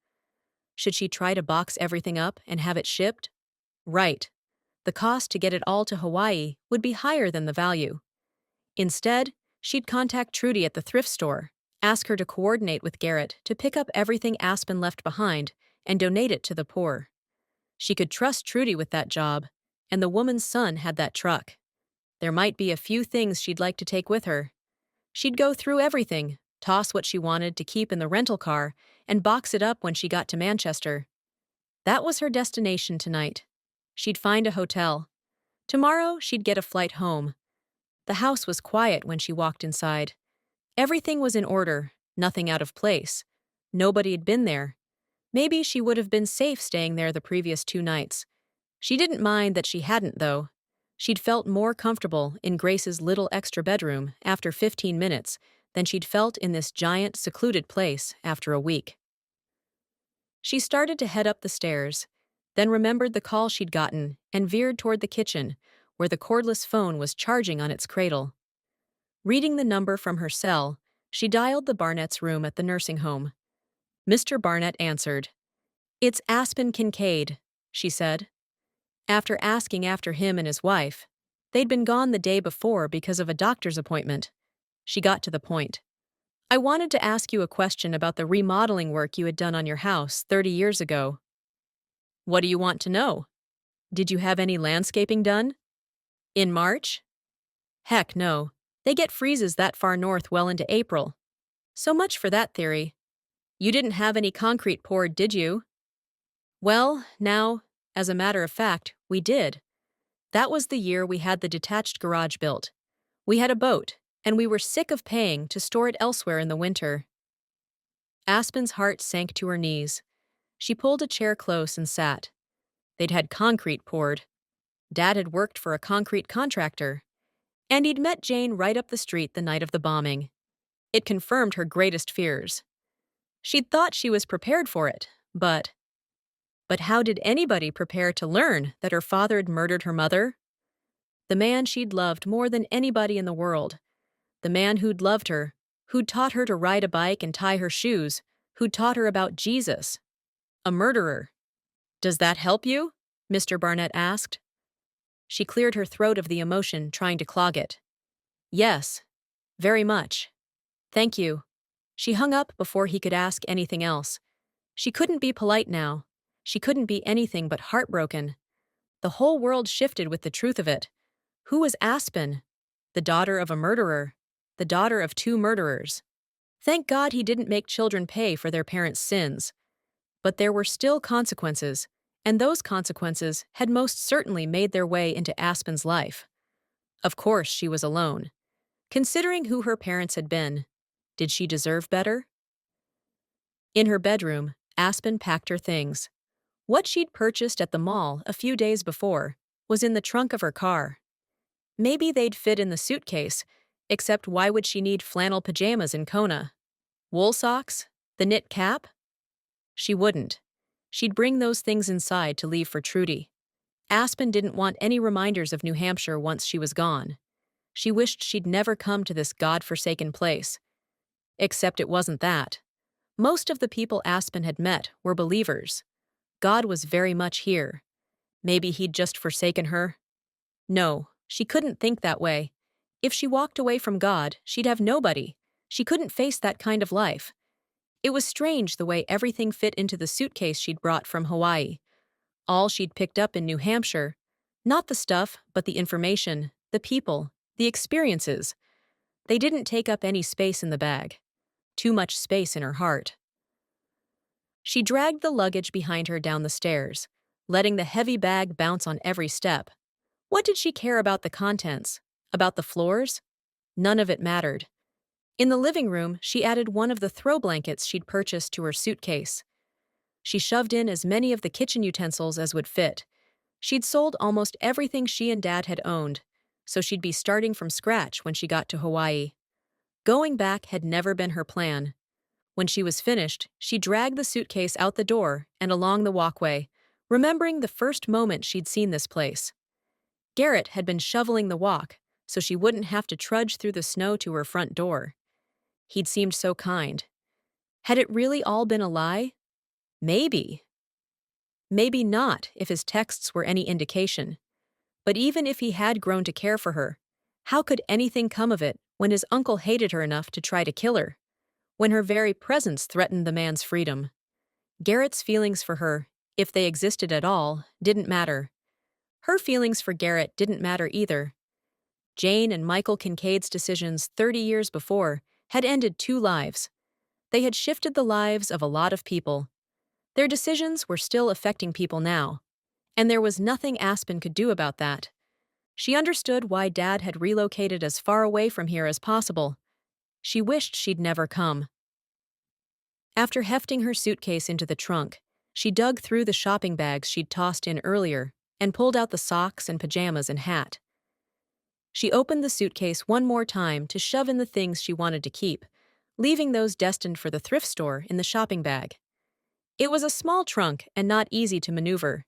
Should she try to box everything up and have it shipped? Right. The cost to get it all to Hawaii would be higher than the value. Instead, she'd contact Trudy at the thrift store, ask her to coordinate with Garrett to pick up everything Aspen left behind and donate it to the poor. She could trust Trudy with that job, and the woman's son had that truck. There might be a few things she'd like to take with her. She'd go through everything, toss what she wanted to keep in the rental car, and box it up when she got to Manchester. That was her destination tonight. She'd find a hotel. Tomorrow, she'd get a flight home. The house was quiet when she walked inside. Everything was in order, nothing out of place. Nobody had been there. Maybe she would have been safe staying there the previous 2 nights. She didn't mind that she hadn't, though. She'd felt more comfortable in Grace's little extra bedroom after 15 minutes than she'd felt in this giant, secluded place after a week. She started to head up the stairs, then remembered the call she'd gotten and veered toward the kitchen, where the cordless phone was charging on its cradle. Reading the number from her cell, she dialed the Barnett's room at the nursing home. Mr. Barnett answered. "It's Aspen Kincaid," she said. After asking after him and his wife, they'd been gone the day before because of a doctor's appointment. She got to the point. "I wanted to ask you a question about the remodeling work you had done on your house 30 years ago." "What do you want to know? Did you have any landscaping done?" "In March?" "Heck no. They get freezes that far north well into April. So much for that theory. You didn't have any concrete poured, did you?" "Well, now, as a matter of fact, we did. That was the year we had the detached garage built. We had a boat, and we were sick of paying to store it elsewhere in the winter." Aspen's heart sank to her knees. She pulled a chair close and sat. They'd had concrete poured. Dad had worked for a concrete contractor. And he'd met Jane right up the street the night of the bombing. It confirmed her greatest fears. She'd thought she was prepared for it, but how did anybody prepare to learn that her father had murdered her mother? The man she'd loved more than anybody in the world. The man who'd loved her, who'd taught her to ride a bike and tie her shoes, who'd taught her about Jesus. A murderer. "Does that help you?" Mr. Barnett asked. She cleared her throat of the emotion, trying to clog it. "Yes, very much. Thank you." She hung up before he could ask anything else. She couldn't be polite now. She couldn't be anything but heartbroken. The whole world shifted with the truth of it. Who was Aspen? The daughter of a murderer. The daughter of 2 murderers. Thank God he didn't make children pay for their parents' sins. But there were still consequences, and those consequences had most certainly made their way into Aspen's life. Of course, she was alone. Considering who her parents had been, did she deserve better? In her bedroom, Aspen packed her things. What she'd purchased at the mall a few days before was in the trunk of her car. Maybe they'd fit in the suitcase, except why would she need flannel pajamas in Kona? Wool socks? The knit cap? She wouldn't. She'd bring those things inside to leave for Trudy. Aspen didn't want any reminders of New Hampshire once she was gone. She wished she'd never come to this god-forsaken place. Except it wasn't that. Most of the people Aspen had met were believers. God was very much here. Maybe he'd just forsaken her? No, she couldn't think that way. If she walked away from God, she'd have nobody. She couldn't face that kind of life. It was strange the way everything fit into the suitcase she'd brought from Hawaii. All she'd picked up in New Hampshire. Not the stuff, but the information, the people, the experiences. They didn't take up any space in the bag. Too much space in her heart. She dragged the luggage behind her down the stairs, letting the heavy bag bounce on every step. What did she care about the contents? About the floors? None of it mattered. In the living room, she added one of the throw blankets she'd purchased to her suitcase. She shoved in as many of the kitchen utensils as would fit. She'd sold almost everything she and Dad had owned, so she'd be starting from scratch when she got to Hawaii. Going back had never been her plan. When she was finished, she dragged the suitcase out the door and along the walkway, remembering the first moment she'd seen this place. Garrett had been shoveling the walk, so she wouldn't have to trudge through the snow to her front door. He'd seemed so kind. Had it really all been a lie? Maybe. Maybe not, if his texts were any indication. But even if he had grown to care for her, how could anything come of it when his uncle hated her enough to try to kill her? When her very presence threatened the man's freedom? Garrett's feelings for her, if they existed at all, didn't matter. Her feelings for Garrett didn't matter either. Jane and Michael Kincaid's decisions 30 years before had ended 2 lives. They had shifted the lives of a lot of people. Their decisions were still affecting people now, and there was nothing Aspen could do about that. She understood why Dad had relocated as far away from here as possible. She wished she'd never come. After hefting her suitcase into the trunk, she dug through the shopping bags she'd tossed in earlier and pulled out the socks and pajamas and hat. She opened the suitcase one more time to shove in the things she wanted to keep, leaving those destined for the thrift store in the shopping bag. It was a small trunk and not easy to maneuver,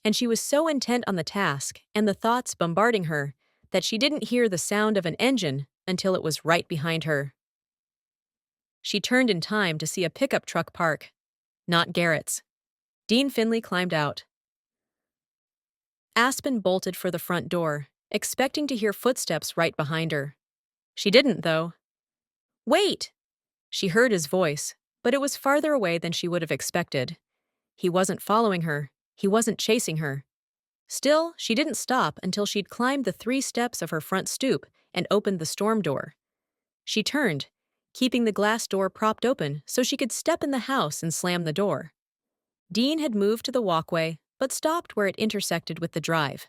and she was so intent on the task and the thoughts bombarding her that she didn't hear the sound of an engine until it was right behind her. She turned in time to see a pickup truck park. Not Garrett's. Dean Finley climbed out. Aspen bolted for the front door, expecting to hear footsteps right behind her. She didn't, though. "Wait!" She heard his voice, but it was farther away than she would have expected. He wasn't following her. He wasn't chasing her. Still, she didn't stop until she'd climbed the 3 steps of her front stoop and opened the storm door. She turned, keeping the glass door propped open so she could step in the house and slam the door. Dean had moved to the walkway, but stopped where it intersected with the drive.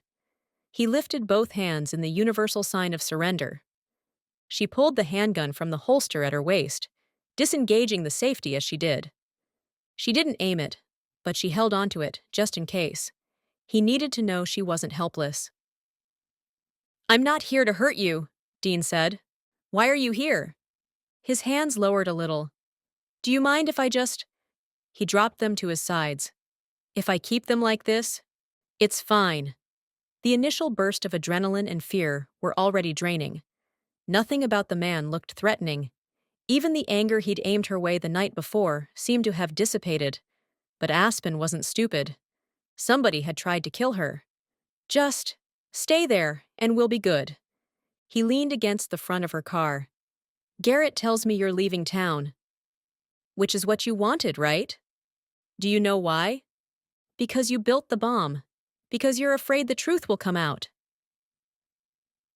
He lifted both hands in the universal sign of surrender. She pulled the handgun from the holster at her waist, disengaging the safety as she did. She didn't aim it, but she held onto it, just in case. He needed to know she wasn't helpless. "I'm not here to hurt you," Dean said. "Why are you here?" His hands lowered a little. "Do you mind if I just—" He dropped them to his sides. "If I keep them like this? It's fine." The initial burst of adrenaline and fear were already draining. Nothing about the man looked threatening. Even the anger he'd aimed her way the night before seemed to have dissipated. But Aspen wasn't stupid. Somebody had tried to kill her. "Just stay there, and we'll be good." He leaned against the front of her car. "Garrett tells me you're leaving town." "Which is what you wanted, right?" "Do you know why?" "Because you built the bomb. Because you're afraid the truth will come out."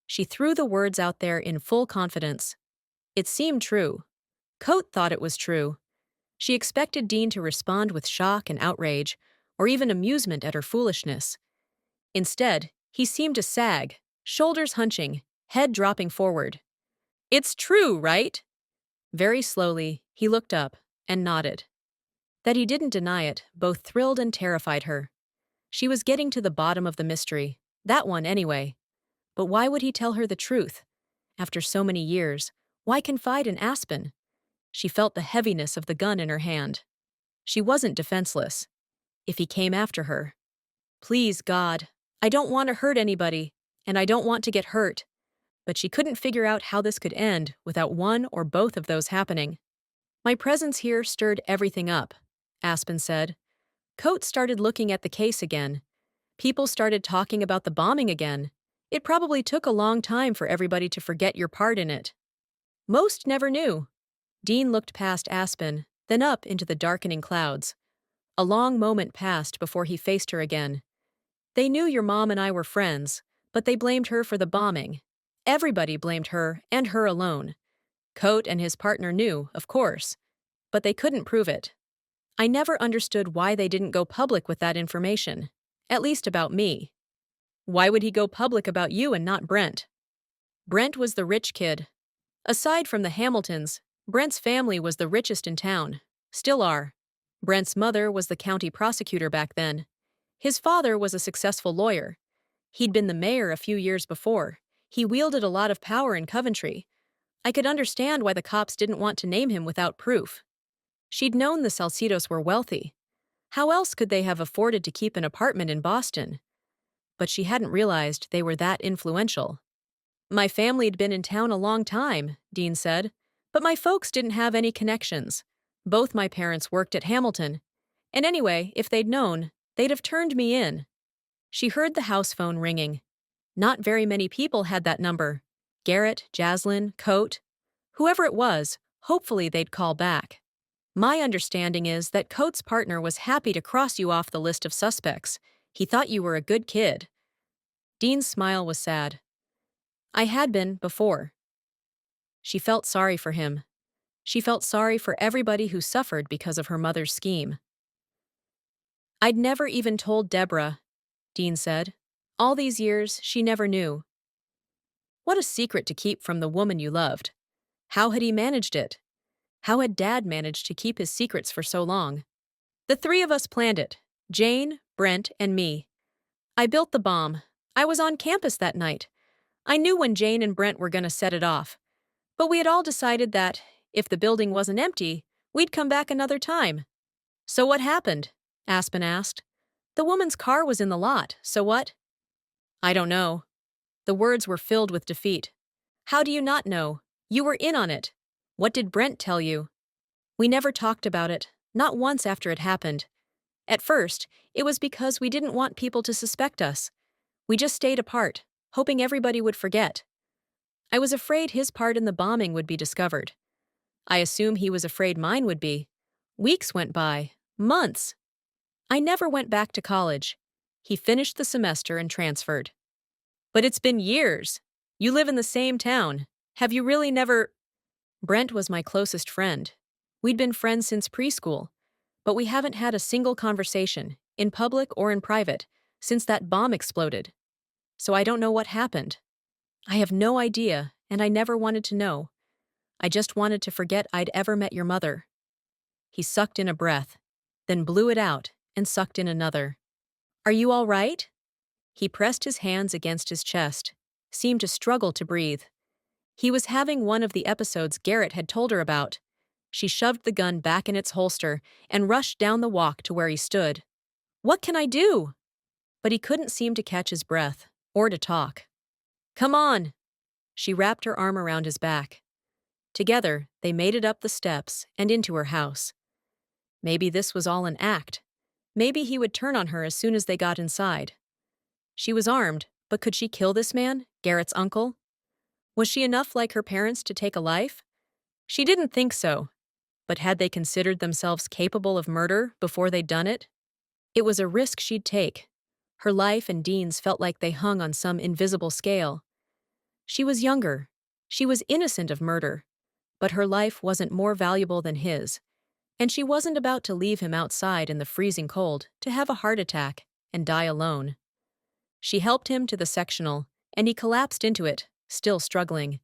She threw the words out there in full confidence. It seemed true. Coate thought it was true. She expected Dean to respond with shock and outrage, or even amusement at her foolishness. Instead, he seemed to sag, shoulders hunching, head dropping forward. "It's true, right?" Very slowly, he looked up and nodded. That he didn't deny it both thrilled and terrified her. She was getting to the bottom of the mystery, that one anyway. But why would he tell her the truth? After so many years, why confide in Aspen? She felt the heaviness of the gun in her hand. She wasn't defenseless. If he came after her. Please, God, I don't want to hurt anybody, and I don't want to get hurt. But she couldn't figure out how this could end without one or both of those happening. My presence here stirred everything up, Aspen said. Coate started looking at the case again. People started talking about the bombing again. It probably took a long time for everybody to forget your part in it. Most never knew. Dean looked past Aspen, then up into the darkening clouds. A long moment passed before he faced her again. They knew your mom and I were friends, but they blamed her for the bombing. Everybody blamed her, and her alone. Coate and his partner knew, of course, but they couldn't prove it. I never understood why they didn't go public with that information, at least about me. Why would he go public about you and not Brent? Brent was the rich kid. Aside from the Hamiltons, Brent's family was the richest in town. Still are. Brent's mother was the county prosecutor back then. His father was a successful lawyer. He'd been the mayor a few years before. He wielded a lot of power in Coventry. I could understand why the cops didn't want to name him without proof. She'd known the Salcidos were wealthy. How else could they have afforded to keep an apartment in Boston? But she hadn't realized they were that influential. My family'd been in town a long time, Dean said, but my folks didn't have any connections. Both my parents worked at Hamilton. And anyway, if they'd known, they'd have turned me in. She heard the house phone ringing. Not very many people had that number. Garrett, Jaslyn, Coate. Whoever it was, hopefully they'd call back. My understanding is that Coate's partner was happy to cross you off the list of suspects. He thought you were a good kid. Dean's smile was sad. I had been before. She felt sorry for him. She felt sorry for everybody who suffered because of her mother's scheme. I'd never even told Deborah, Dean said. All these years, she never knew. What a secret to keep from the woman you loved. How had he managed it? How had Dad managed to keep his secrets for so long? The three of us planned it, Jane, Brent, and me. I built the bomb. I was on campus that night. I knew when Jane and Brent were going to set it off. But we had all decided that, if the building wasn't empty, we'd come back another time. So what happened? Aspen asked. The woman's car was in the lot, so what? I don't know. The words were filled with defeat. How do you not know? You were in on it. What did Brent tell you? We never talked about it, not once after it happened. At first, it was because we didn't want people to suspect us. We just stayed apart, hoping everybody would forget. I was afraid his part in the bombing would be discovered. I assume he was afraid mine would be. Weeks went by, months. I never went back to college. He finished the semester and transferred. But it's been years. You live in the same town. Have you really never… Brent was my closest friend. We'd been friends since preschool. But we haven't had a single conversation, in public or in private, since that bomb exploded. So I don't know what happened. I have no idea, and I never wanted to know. I just wanted to forget I'd ever met your mother. He sucked in a breath, then blew it out and sucked in another. Are you all right? He pressed his hands against his chest, seemed to struggle to breathe. He was having one of the episodes Garrett had told her about. She shoved the gun back in its holster and rushed down the walk to where he stood. What can I do? But he couldn't seem to catch his breath, or to talk. Come on! She wrapped her arm around his back. Together, they made it up the steps and into her house. Maybe this was all an act. Maybe he would turn on her as soon as they got inside. She was armed, but could she kill this man, Garrett's uncle? Was she enough like her parents to take a life? She didn't think so. But had they considered themselves capable of murder before they'd done it? It was a risk she'd take. Her life and Dean's felt like they hung on some invisible scale. She was younger. She was innocent of murder. but her life wasn't more valuable than his, and she wasn't about to leave him outside in the freezing cold to have a heart attack and die alone. She helped him to the sectional, and he collapsed into it, still struggling.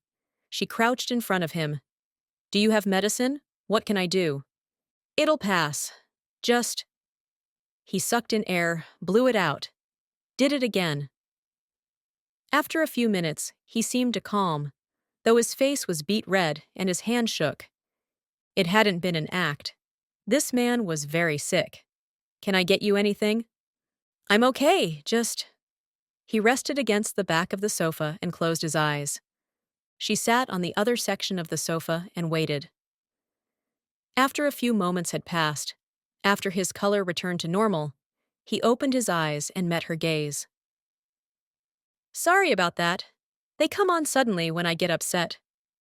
She crouched in front of him. "Do you have medicine? What can I do?" "It'll pass. Just—" He sucked in air, blew it out. Did it again. After a few minutes, he seemed to calm, though his face was beet red and his hand shook. It hadn't been an act. This man was very sick. "Can I get you anything?" "I'm okay, just—" He rested against the back of the sofa and closed his eyes. She sat on the other section of the sofa and waited. After a few moments had passed, after his color returned to normal, he opened his eyes and met her gaze. "Sorry about that. They come on suddenly when I get upset.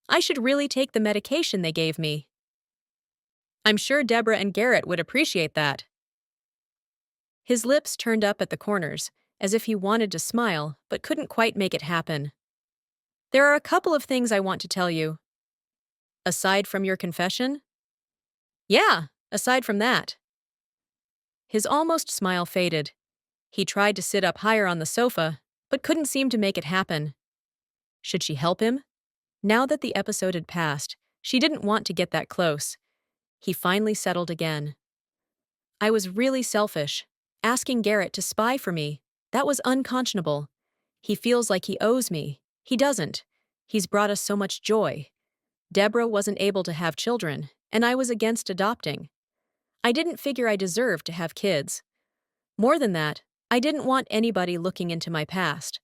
I should really take the medication they gave me." "I'm sure Deborah and Garrett would appreciate that." His lips turned up at the corners, as if he wanted to smile but couldn't quite make it happen. "There are a couple of things I want to tell you." "Aside from your confession?" "Yeah, aside from that." His almost smile faded. He tried to sit up higher on the sofa, but couldn't seem to make it happen. Should she help him? Now that the episode had passed, she didn't want to get that close. He finally settled again. "I was really selfish. Asking Garrett to spy for me, that was unconscionable. He feels like he owes me. He doesn't. He's brought us so much joy. Deborah wasn't able to have children, and I was against adopting. I didn't figure I deserved to have kids. More than that, I didn't want anybody looking into my past.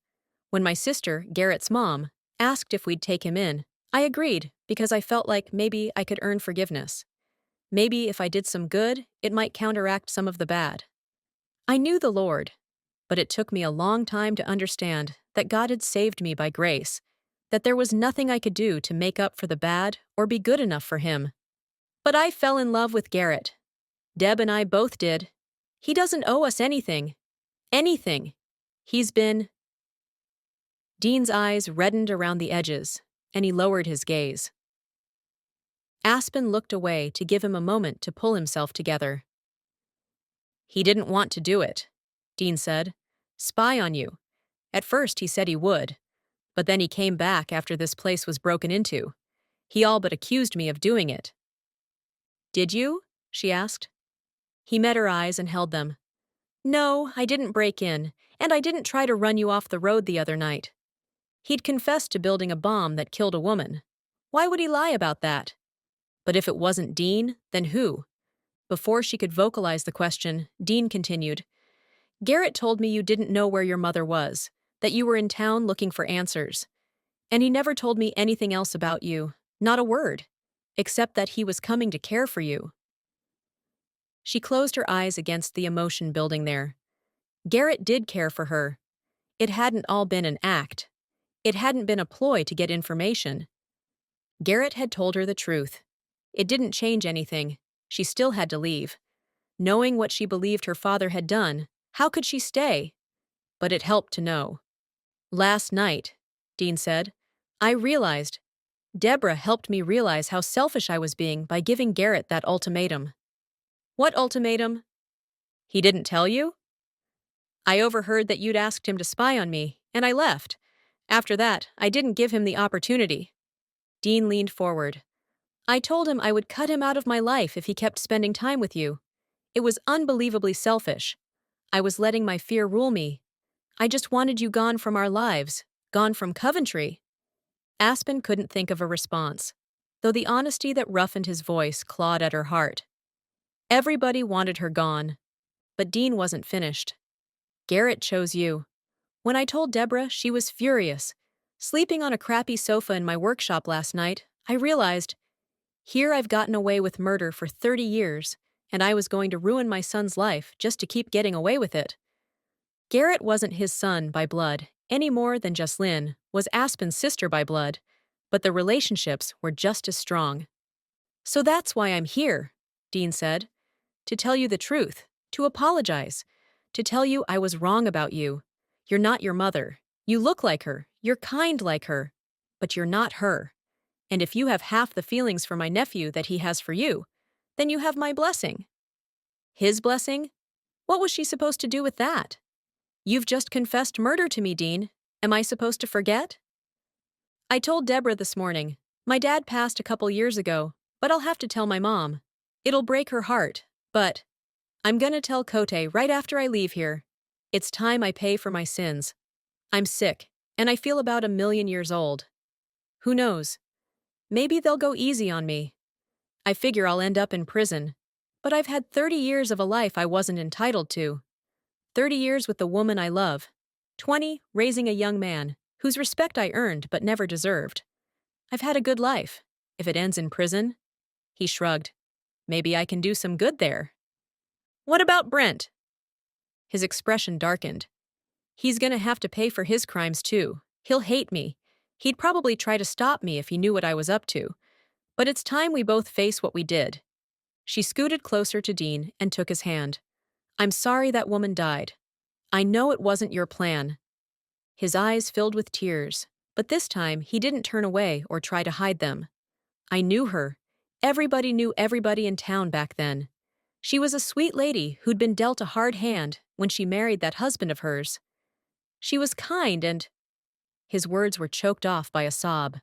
When my sister, Garrett's mom, asked if we'd take him in, I agreed because I felt like maybe I could earn forgiveness. Maybe if I did some good, it might counteract some of the bad. I knew the Lord, but it took me a long time to understand that God had saved me by grace, that there was nothing I could do to make up for the bad or be good enough for him. But I fell in love with Garrett. Deb and I both did. He doesn't owe us anything. Anything. He's been—" Dean's eyes reddened around the edges, and he lowered his gaze. Aspen looked away to give him a moment to pull himself together. "He didn't want to do it," Dean said. "Spy on you. At first he said he would, but then he came back after this place was broken into. He all but accused me of doing it." "Did you?" she asked. He met her eyes and held them. "No, I didn't break in, and I didn't try to run you off the road the other night." He'd confessed to building a bomb that killed a woman. Why would he lie about that? But if it wasn't Dean, then who? Before she could vocalize the question, Dean continued, "Garrett told me you didn't know where your mother was, that you were in town looking for answers. And he never told me anything else about you, not a word, except that he was coming to care for you." She closed her eyes against the emotion building there. Garrett did care for her. It hadn't all been an act. It hadn't been a ploy to get information. Garrett had told her the truth. It didn't change anything. She still had to leave. Knowing what she believed her father had done, how could she stay? But it helped to know. "Last night," Dean said, "I realized. Deborah helped me realize how selfish I was being by giving Garrett that ultimatum." "What ultimatum?" "He didn't tell you?" "I overheard that you'd asked him to spy on me, and I left. After that, I didn't give him the opportunity." Dean leaned forward. "I told him I would cut him out of my life if he kept spending time with you. It was unbelievably selfish. I was letting my fear rule me. I just wanted you gone from our lives, gone from Coventry." Aspen couldn't think of a response, though the honesty that roughened his voice clawed at her heart. Everybody wanted her gone, but Dean wasn't finished. "Garrett chose you. When I told Deborah, she was furious. Sleeping on a crappy sofa in my workshop last night, I realized, here I've gotten away with murder for 30 years, and I was going to ruin my son's life just to keep getting away with it. Garrett wasn't his son by blood, any more than Jocelyn was Aspen's sister by blood, but the relationships were just as strong. So that's why I'm here," Dean said. "To tell you the truth, to apologize, to tell you I was wrong about you. You're not your mother. You look like her, you're kind like her, but you're not her. And if you have half the feelings for my nephew that he has for you, then you have my blessing. His blessing? What was she supposed to do with that? You've just confessed murder to me, Dean. Am I supposed to forget? I told Deborah this morning. My dad passed a couple years ago, but I'll have to tell my mom. It'll break her heart, but I'm gonna tell Cote right after I leave here. It's time I pay for my sins. I'm sick, and I feel about 1,000,000 years old. Who knows? Maybe they'll go easy on me. I figure I'll end up in prison, but I've had 30 years of a life I wasn't entitled to. 30 years with the woman I love. 20 raising a young man, whose respect I earned but never deserved. I've had a good life. If it ends in prison? He shrugged. Maybe I can do some good there. What about Brent? His expression darkened. He's gonna have to pay for his crimes too. He'll hate me. He'd probably try to stop me if he knew what I was up to. But it's time we both face what we did. She scooted closer to Dean and took his hand. I'm sorry that woman died. I know it wasn't your plan. His eyes filled with tears, but this time he didn't turn away or try to hide them. I knew her. Everybody knew everybody in town back then. She was a sweet lady who'd been dealt a hard hand when she married that husband of hers. She was kind and— His words were choked off by a sob.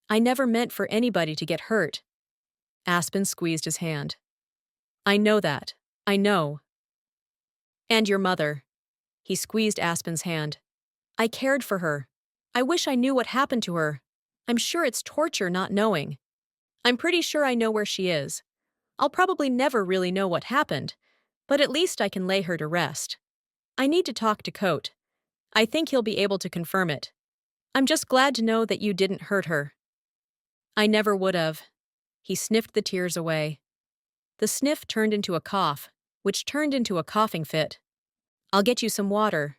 I never meant for anybody to get hurt. Aspen squeezed his hand. I know that. I know. And your mother. He squeezed Aspen's hand. I cared for her. I wish I knew what happened to her. I'm sure it's torture not knowing. I'm pretty sure I know where she is. I'll probably never really know what happened, but at least I can lay her to rest. I need to talk to Cote. I think he'll be able to confirm it. I'm just glad to know that you didn't hurt her. I never would have. He sniffed the tears away. The sniff turned into a cough, which turned into a coughing fit. I'll get you some water.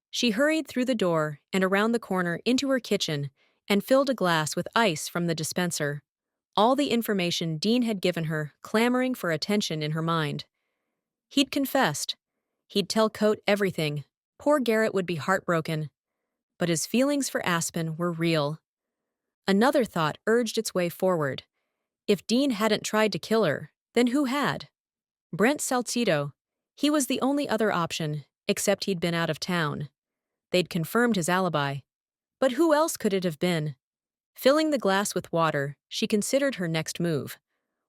She hurried through the door and around the corner into her kitchen and filled a glass with ice from the dispenser. All the information Dean had given her clamoring for attention in her mind. He'd confessed. He'd tell Cote everything. Poor Garrett would be heartbroken. But his feelings for Aspen were real. Another thought urged its way forward. If Dean hadn't tried to kill her, then who had? Brent Salcedo. He was the only other option, except he'd been out of town. They'd confirmed his alibi. But who else could it have been? Filling the glass with water, she considered her next move.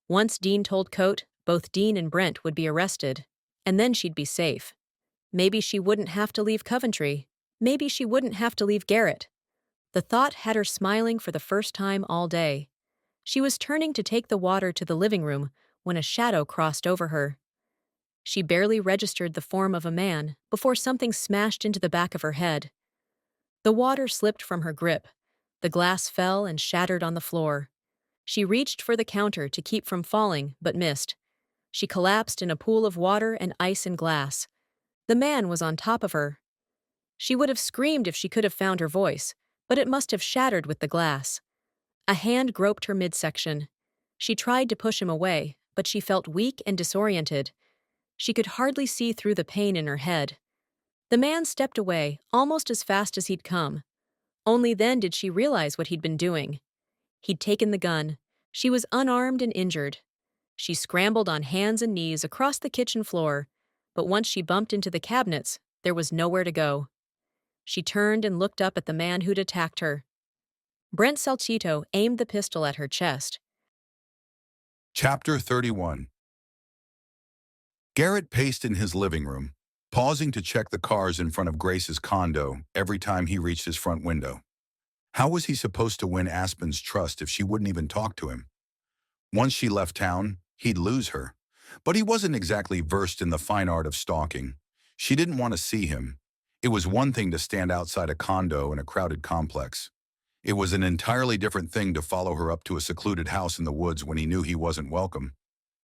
Once Dean told Cote, both Dean and Brent would be arrested, and then she'd be safe. Maybe she wouldn't have to leave Coventry. Maybe she wouldn't have to leave Garrett. The thought had her smiling for the first time all day. She was turning to take the water to the living room when a shadow crossed over her. She barely registered the form of a man before something smashed into the back of her head. The water slipped from her grip. The glass fell and shattered on the floor. She reached for the counter to keep from falling, but missed. She collapsed in a pool of water and ice and glass. The man was on top of her. She would have screamed if she could have found her voice, but it must have shattered with the glass. A hand groped her midsection. She tried to push him away, but she felt weak and disoriented. She could hardly see through the pain in her head. The man stepped away almost as fast as he'd come. Only then did she realize what he'd been doing. He'd taken the gun. She was unarmed and injured. She scrambled on hands and knees across the kitchen floor, but once she bumped into the cabinets, there was nowhere to go. She turned and looked up at the man who'd attacked her. Brent Salcedo aimed the pistol at her chest. Chapter 31. Garrett paced in his living room, pausing to check the cars in front of Grace's condo every time he reached his front window. How was he supposed to win Aspen's trust if she wouldn't even talk to him? Once she left town, he'd lose her. But he wasn't exactly versed in the fine art of stalking. She didn't want to see him. It was one thing to stand outside a condo in a crowded complex. It was an entirely different thing to follow her up to a secluded house in the woods when he knew he wasn't welcome.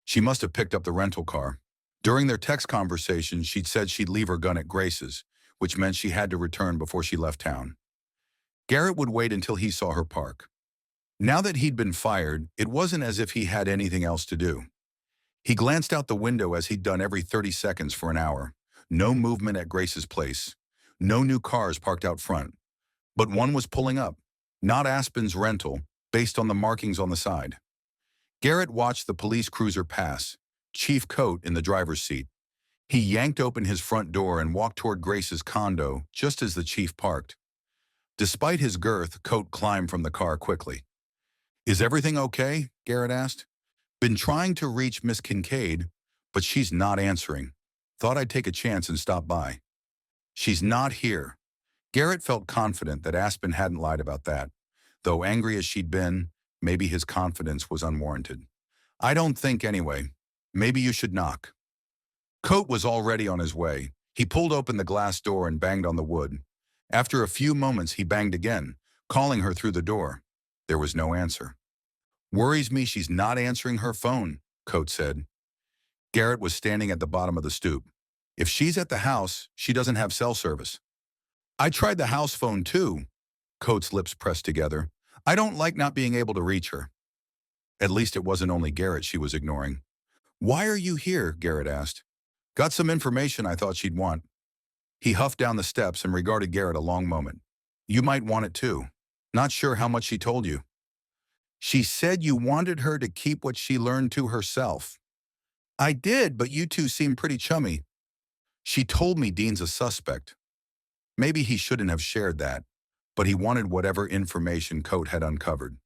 She must have picked up the rental car. During their text conversation, she'd said she'd leave her gun at Grace's, which meant she had to return before she left town. Garrett would wait until he saw her park. Now that he'd been fired, it wasn't as if he had anything else to do. He glanced out the window as he'd done every 30 seconds for an hour. No movement at Grace's place. No new cars parked out front. But one was pulling up. Not Aspen's rental, based on the markings on the side. Garrett watched the police cruiser pass, Chief Coat in the driver's seat. He yanked open his front door and walked toward Grace's condo just as the chief parked. Despite his girth, Coat climbed from the car quickly. "Is everything okay?" Garrett asked. "Been trying to reach Miss Kincaid, but she's not answering. Thought I'd take a chance and stop by." "She's not here." Garrett felt confident that Aspen hadn't lied about that. Though angry as she'd been, maybe his confidence was unwarranted. "I don't think anyway. Maybe you should knock." Coat was already on his way. He pulled open the glass door and banged on the wood. After a few moments, he banged again, calling her through the door. There was no answer. "Worries me she's not answering her phone," Coat said. Garrett was standing at the bottom of the stoop. "If she's at the house, she doesn't have cell service." "I tried the house phone too." Coat's lips pressed together. "I don't like not being able to reach her." At least it wasn't only Garrett she was ignoring. "Why are you here?" Garrett asked. "Got some information I thought she'd want." He huffed down the steps and regarded Garrett a long moment. "You might want it too. Not sure how much she told you." "She said you wanted her to keep what she learned to herself." "I did, but you two seem pretty chummy." "She told me Dean's a suspect." Maybe he shouldn't have shared that, but he wanted whatever information Coat had uncovered.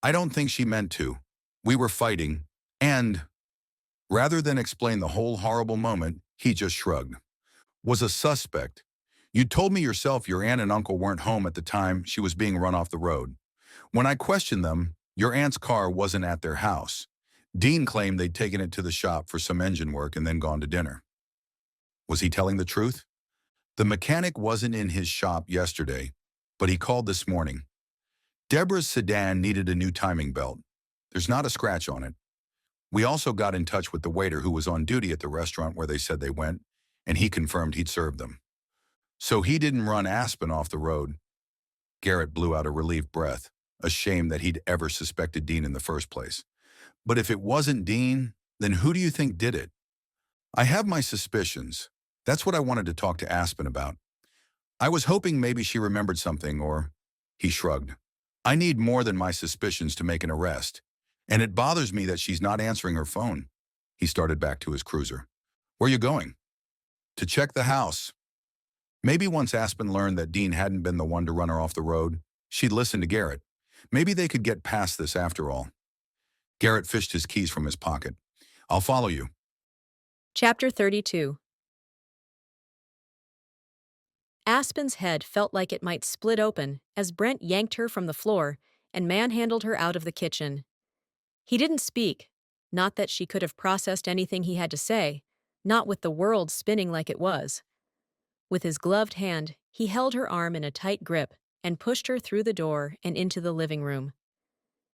"I don't think she meant to. We were fighting, and—" Rather than explain the whole horrible moment, he just shrugged. "Was a suspect. You told me yourself your aunt and uncle weren't home at the time she was being run off the road. When I questioned them, your aunt's car wasn't at their house. Dean claimed they'd taken it to the shop for some engine work and then gone to dinner." Was he telling the truth? The mechanic wasn't in his shop yesterday, but he called this morning. Deborah's sedan needed a new timing belt. There's not a scratch on it. We also got in touch with the waiter who was on duty at the restaurant where they said they went, and he confirmed he'd served them. So he didn't run Aspen off the road. Garrett blew out a relieved breath, ashamed that he'd ever suspected Dean in the first place. "But if it wasn't Dean, then who do you think did it?" "I have my suspicions. That's what I wanted to talk to Aspen about. I was hoping maybe she remembered something or—" He shrugged. "I need more than my suspicions to make an arrest. And it bothers me that she's not answering her phone." He started back to his cruiser. "Where you going?" "To check the house." Maybe once Aspen learned that Dean hadn't been the one to run her off the road, she'd listen to Garrett. Maybe they could get past this after all. Garrett fished his keys from his pocket. "I'll follow you." Chapter 32. Aspen's head felt like it might split open as Brent yanked her from the floor and manhandled her out of the kitchen. He didn't speak, not that she could have processed anything he had to say, not with the world spinning like it was. With his gloved hand, he held her arm in a tight grip and pushed her through the door and into the living room.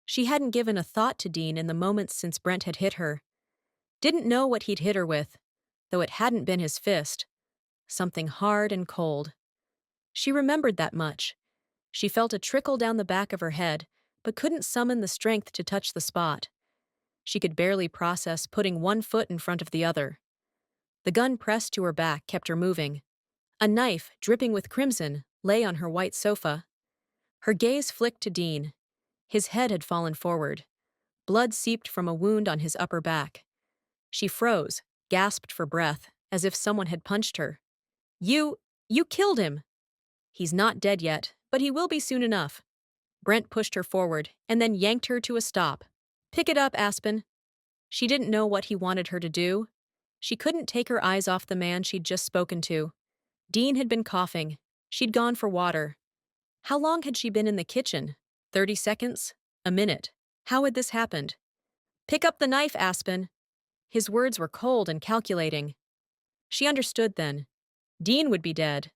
She hadn't given a thought to Dean in the moments since Brent had hit her. Didn't know what he'd hit her with, though it hadn't been his fist. Something hard and cold. She remembered that much. She felt a trickle down the back of her head, but couldn't summon the strength to touch the spot. She could barely process putting one foot in front of the other. The gun pressed to her back kept her moving. A knife, dripping with crimson, lay on her white sofa. Her gaze flicked to Dean. His head had fallen forward. Blood seeped from a wound on his upper back. She froze, gasped for breath, as if someone had punched her. You killed him!" "He's not dead yet, but he will be soon enough." Brent pushed her forward and then yanked her to a stop. "Pick it up, Aspen." She didn't know what he wanted her to do. She couldn't take her eyes off the man she'd just spoken to. Dean had been coughing. She'd gone for water. How long had she been in the kitchen? 30 seconds? A minute? How had this happened? "Pick up the knife, Aspen." His words were cold and calculating. She understood then. Dean would be dead.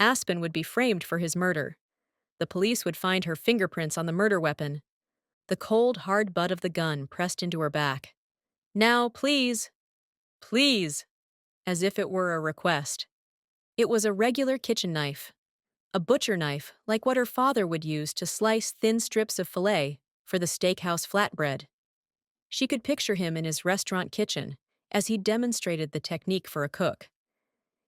Aspen would be framed for his murder. The police would find her fingerprints on the murder weapon. The cold, hard butt of the gun pressed into her back. "Now, please. Please." As if it were a request. It was a regular kitchen knife. A butcher knife, like what her father would use to slice thin strips of filet for the steakhouse flatbread. She could picture him in his restaurant kitchen as he demonstrated the technique for a cook.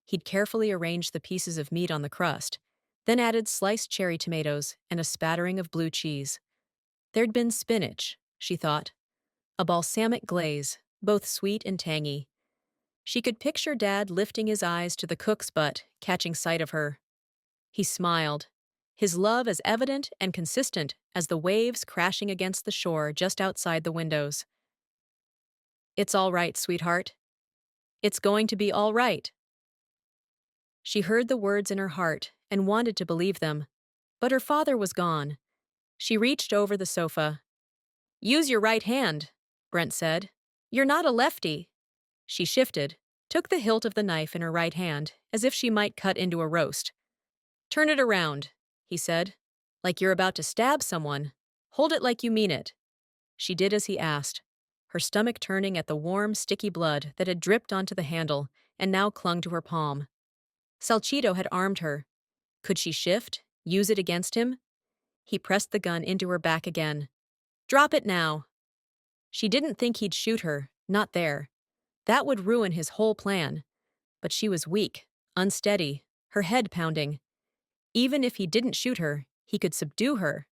He'd carefully arranged the pieces of meat on the crust, then added sliced cherry tomatoes and a spattering of blue cheese. There'd been spinach, she thought, a balsamic glaze, both sweet and tangy. She could picture Dad lifting his eyes to the cook's butt, catching sight of her. He smiled, his love as evident and consistent as the waves crashing against the shore just outside the windows. "It's all right, sweetheart. It's going to be all right." She heard the words in her heart and wanted to believe them, but her father was gone. She reached over the sofa. "Use your right hand," Brent said. "You're not a lefty." She shifted, took the hilt of the knife in her right hand, as if she might cut into a roast. "Turn it around," he said. "Like you're about to stab someone. Hold it like you mean it." She did as he asked, her stomach turning at the warm, sticky blood that had dripped onto the handle and now clung to her palm. Salchito had armed her. Could she shift, use it against him? He pressed the gun into her back again. "Drop it now." She didn't think he'd shoot her, not there. That would ruin his whole plan. But she was weak, unsteady, her head pounding. Even if he didn't shoot her, he could subdue her.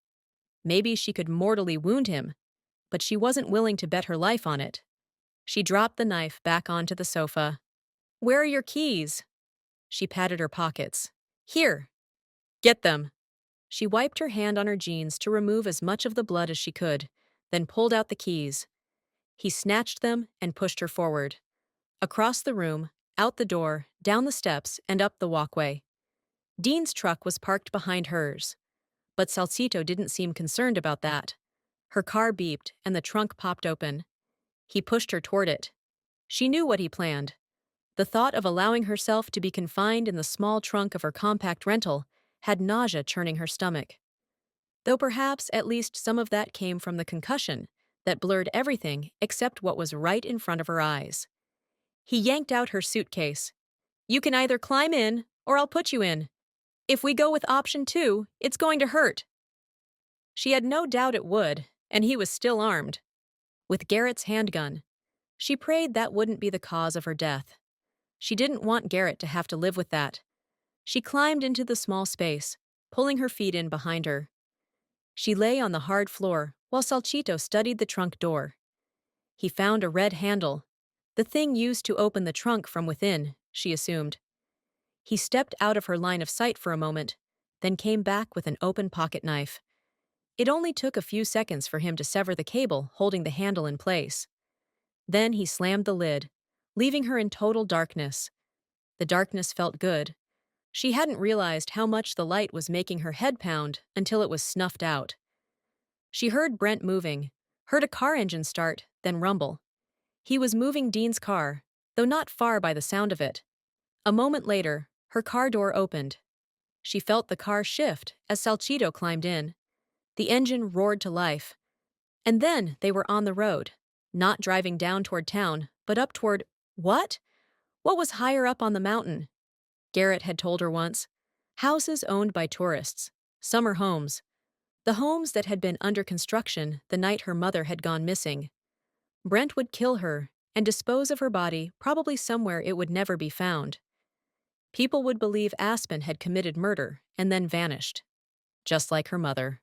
Maybe she could mortally wound him, but she wasn't willing to bet her life on it. She dropped the knife back onto the sofa. "Where are your keys?" She patted her pockets. "Here. Get them." She wiped her hand on her jeans to remove as much of the blood as she could, then pulled out the keys. He snatched them and pushed her forward. Across the room, out the door, down the steps, and up the walkway. Dean's truck was parked behind hers. But Salcito didn't seem concerned about that. Her car beeped and the trunk popped open. He pushed her toward it. She knew what he planned. The thought of allowing herself to be confined in the small trunk of her compact rental had nausea churning her stomach. Though perhaps at least some of that came from the concussion that blurred everything except what was right in front of her eyes. He yanked out her suitcase. "You can either climb in, or I'll put you in. If we go with option 2, it's going to hurt." She had no doubt it would, and he was still armed. With Garrett's handgun. She prayed that wouldn't be the cause of her death. She didn't want Garrett to have to live with that. She climbed into the small space, pulling her feet in behind her. She lay on the hard floor while Salchito studied the trunk door. He found a red handle, the thing used to open the trunk from within, she assumed. He stepped out of her line of sight for a moment, then came back with an open pocket knife. It only took a few seconds for him to sever the cable holding the handle in place. Then he slammed the lid, leaving her in total darkness. The darkness felt good. She hadn't realized how much the light was making her head pound until it was snuffed out. She heard Brent moving, heard a car engine start, then rumble. He was moving Dean's car, though not far by the sound of it. A moment later, her car door opened. She felt the car shift as Salchito climbed in. The engine roared to life. And then they were on the road, not driving down toward town, but up toward what? What was higher up on the mountain? Garrett had told her once. Houses owned by tourists. Summer homes. The homes that had been under construction the night her mother had gone missing. Brent would kill her and dispose of her body probably somewhere it would never be found. People would believe Aspen had committed murder and then vanished. Just like her mother.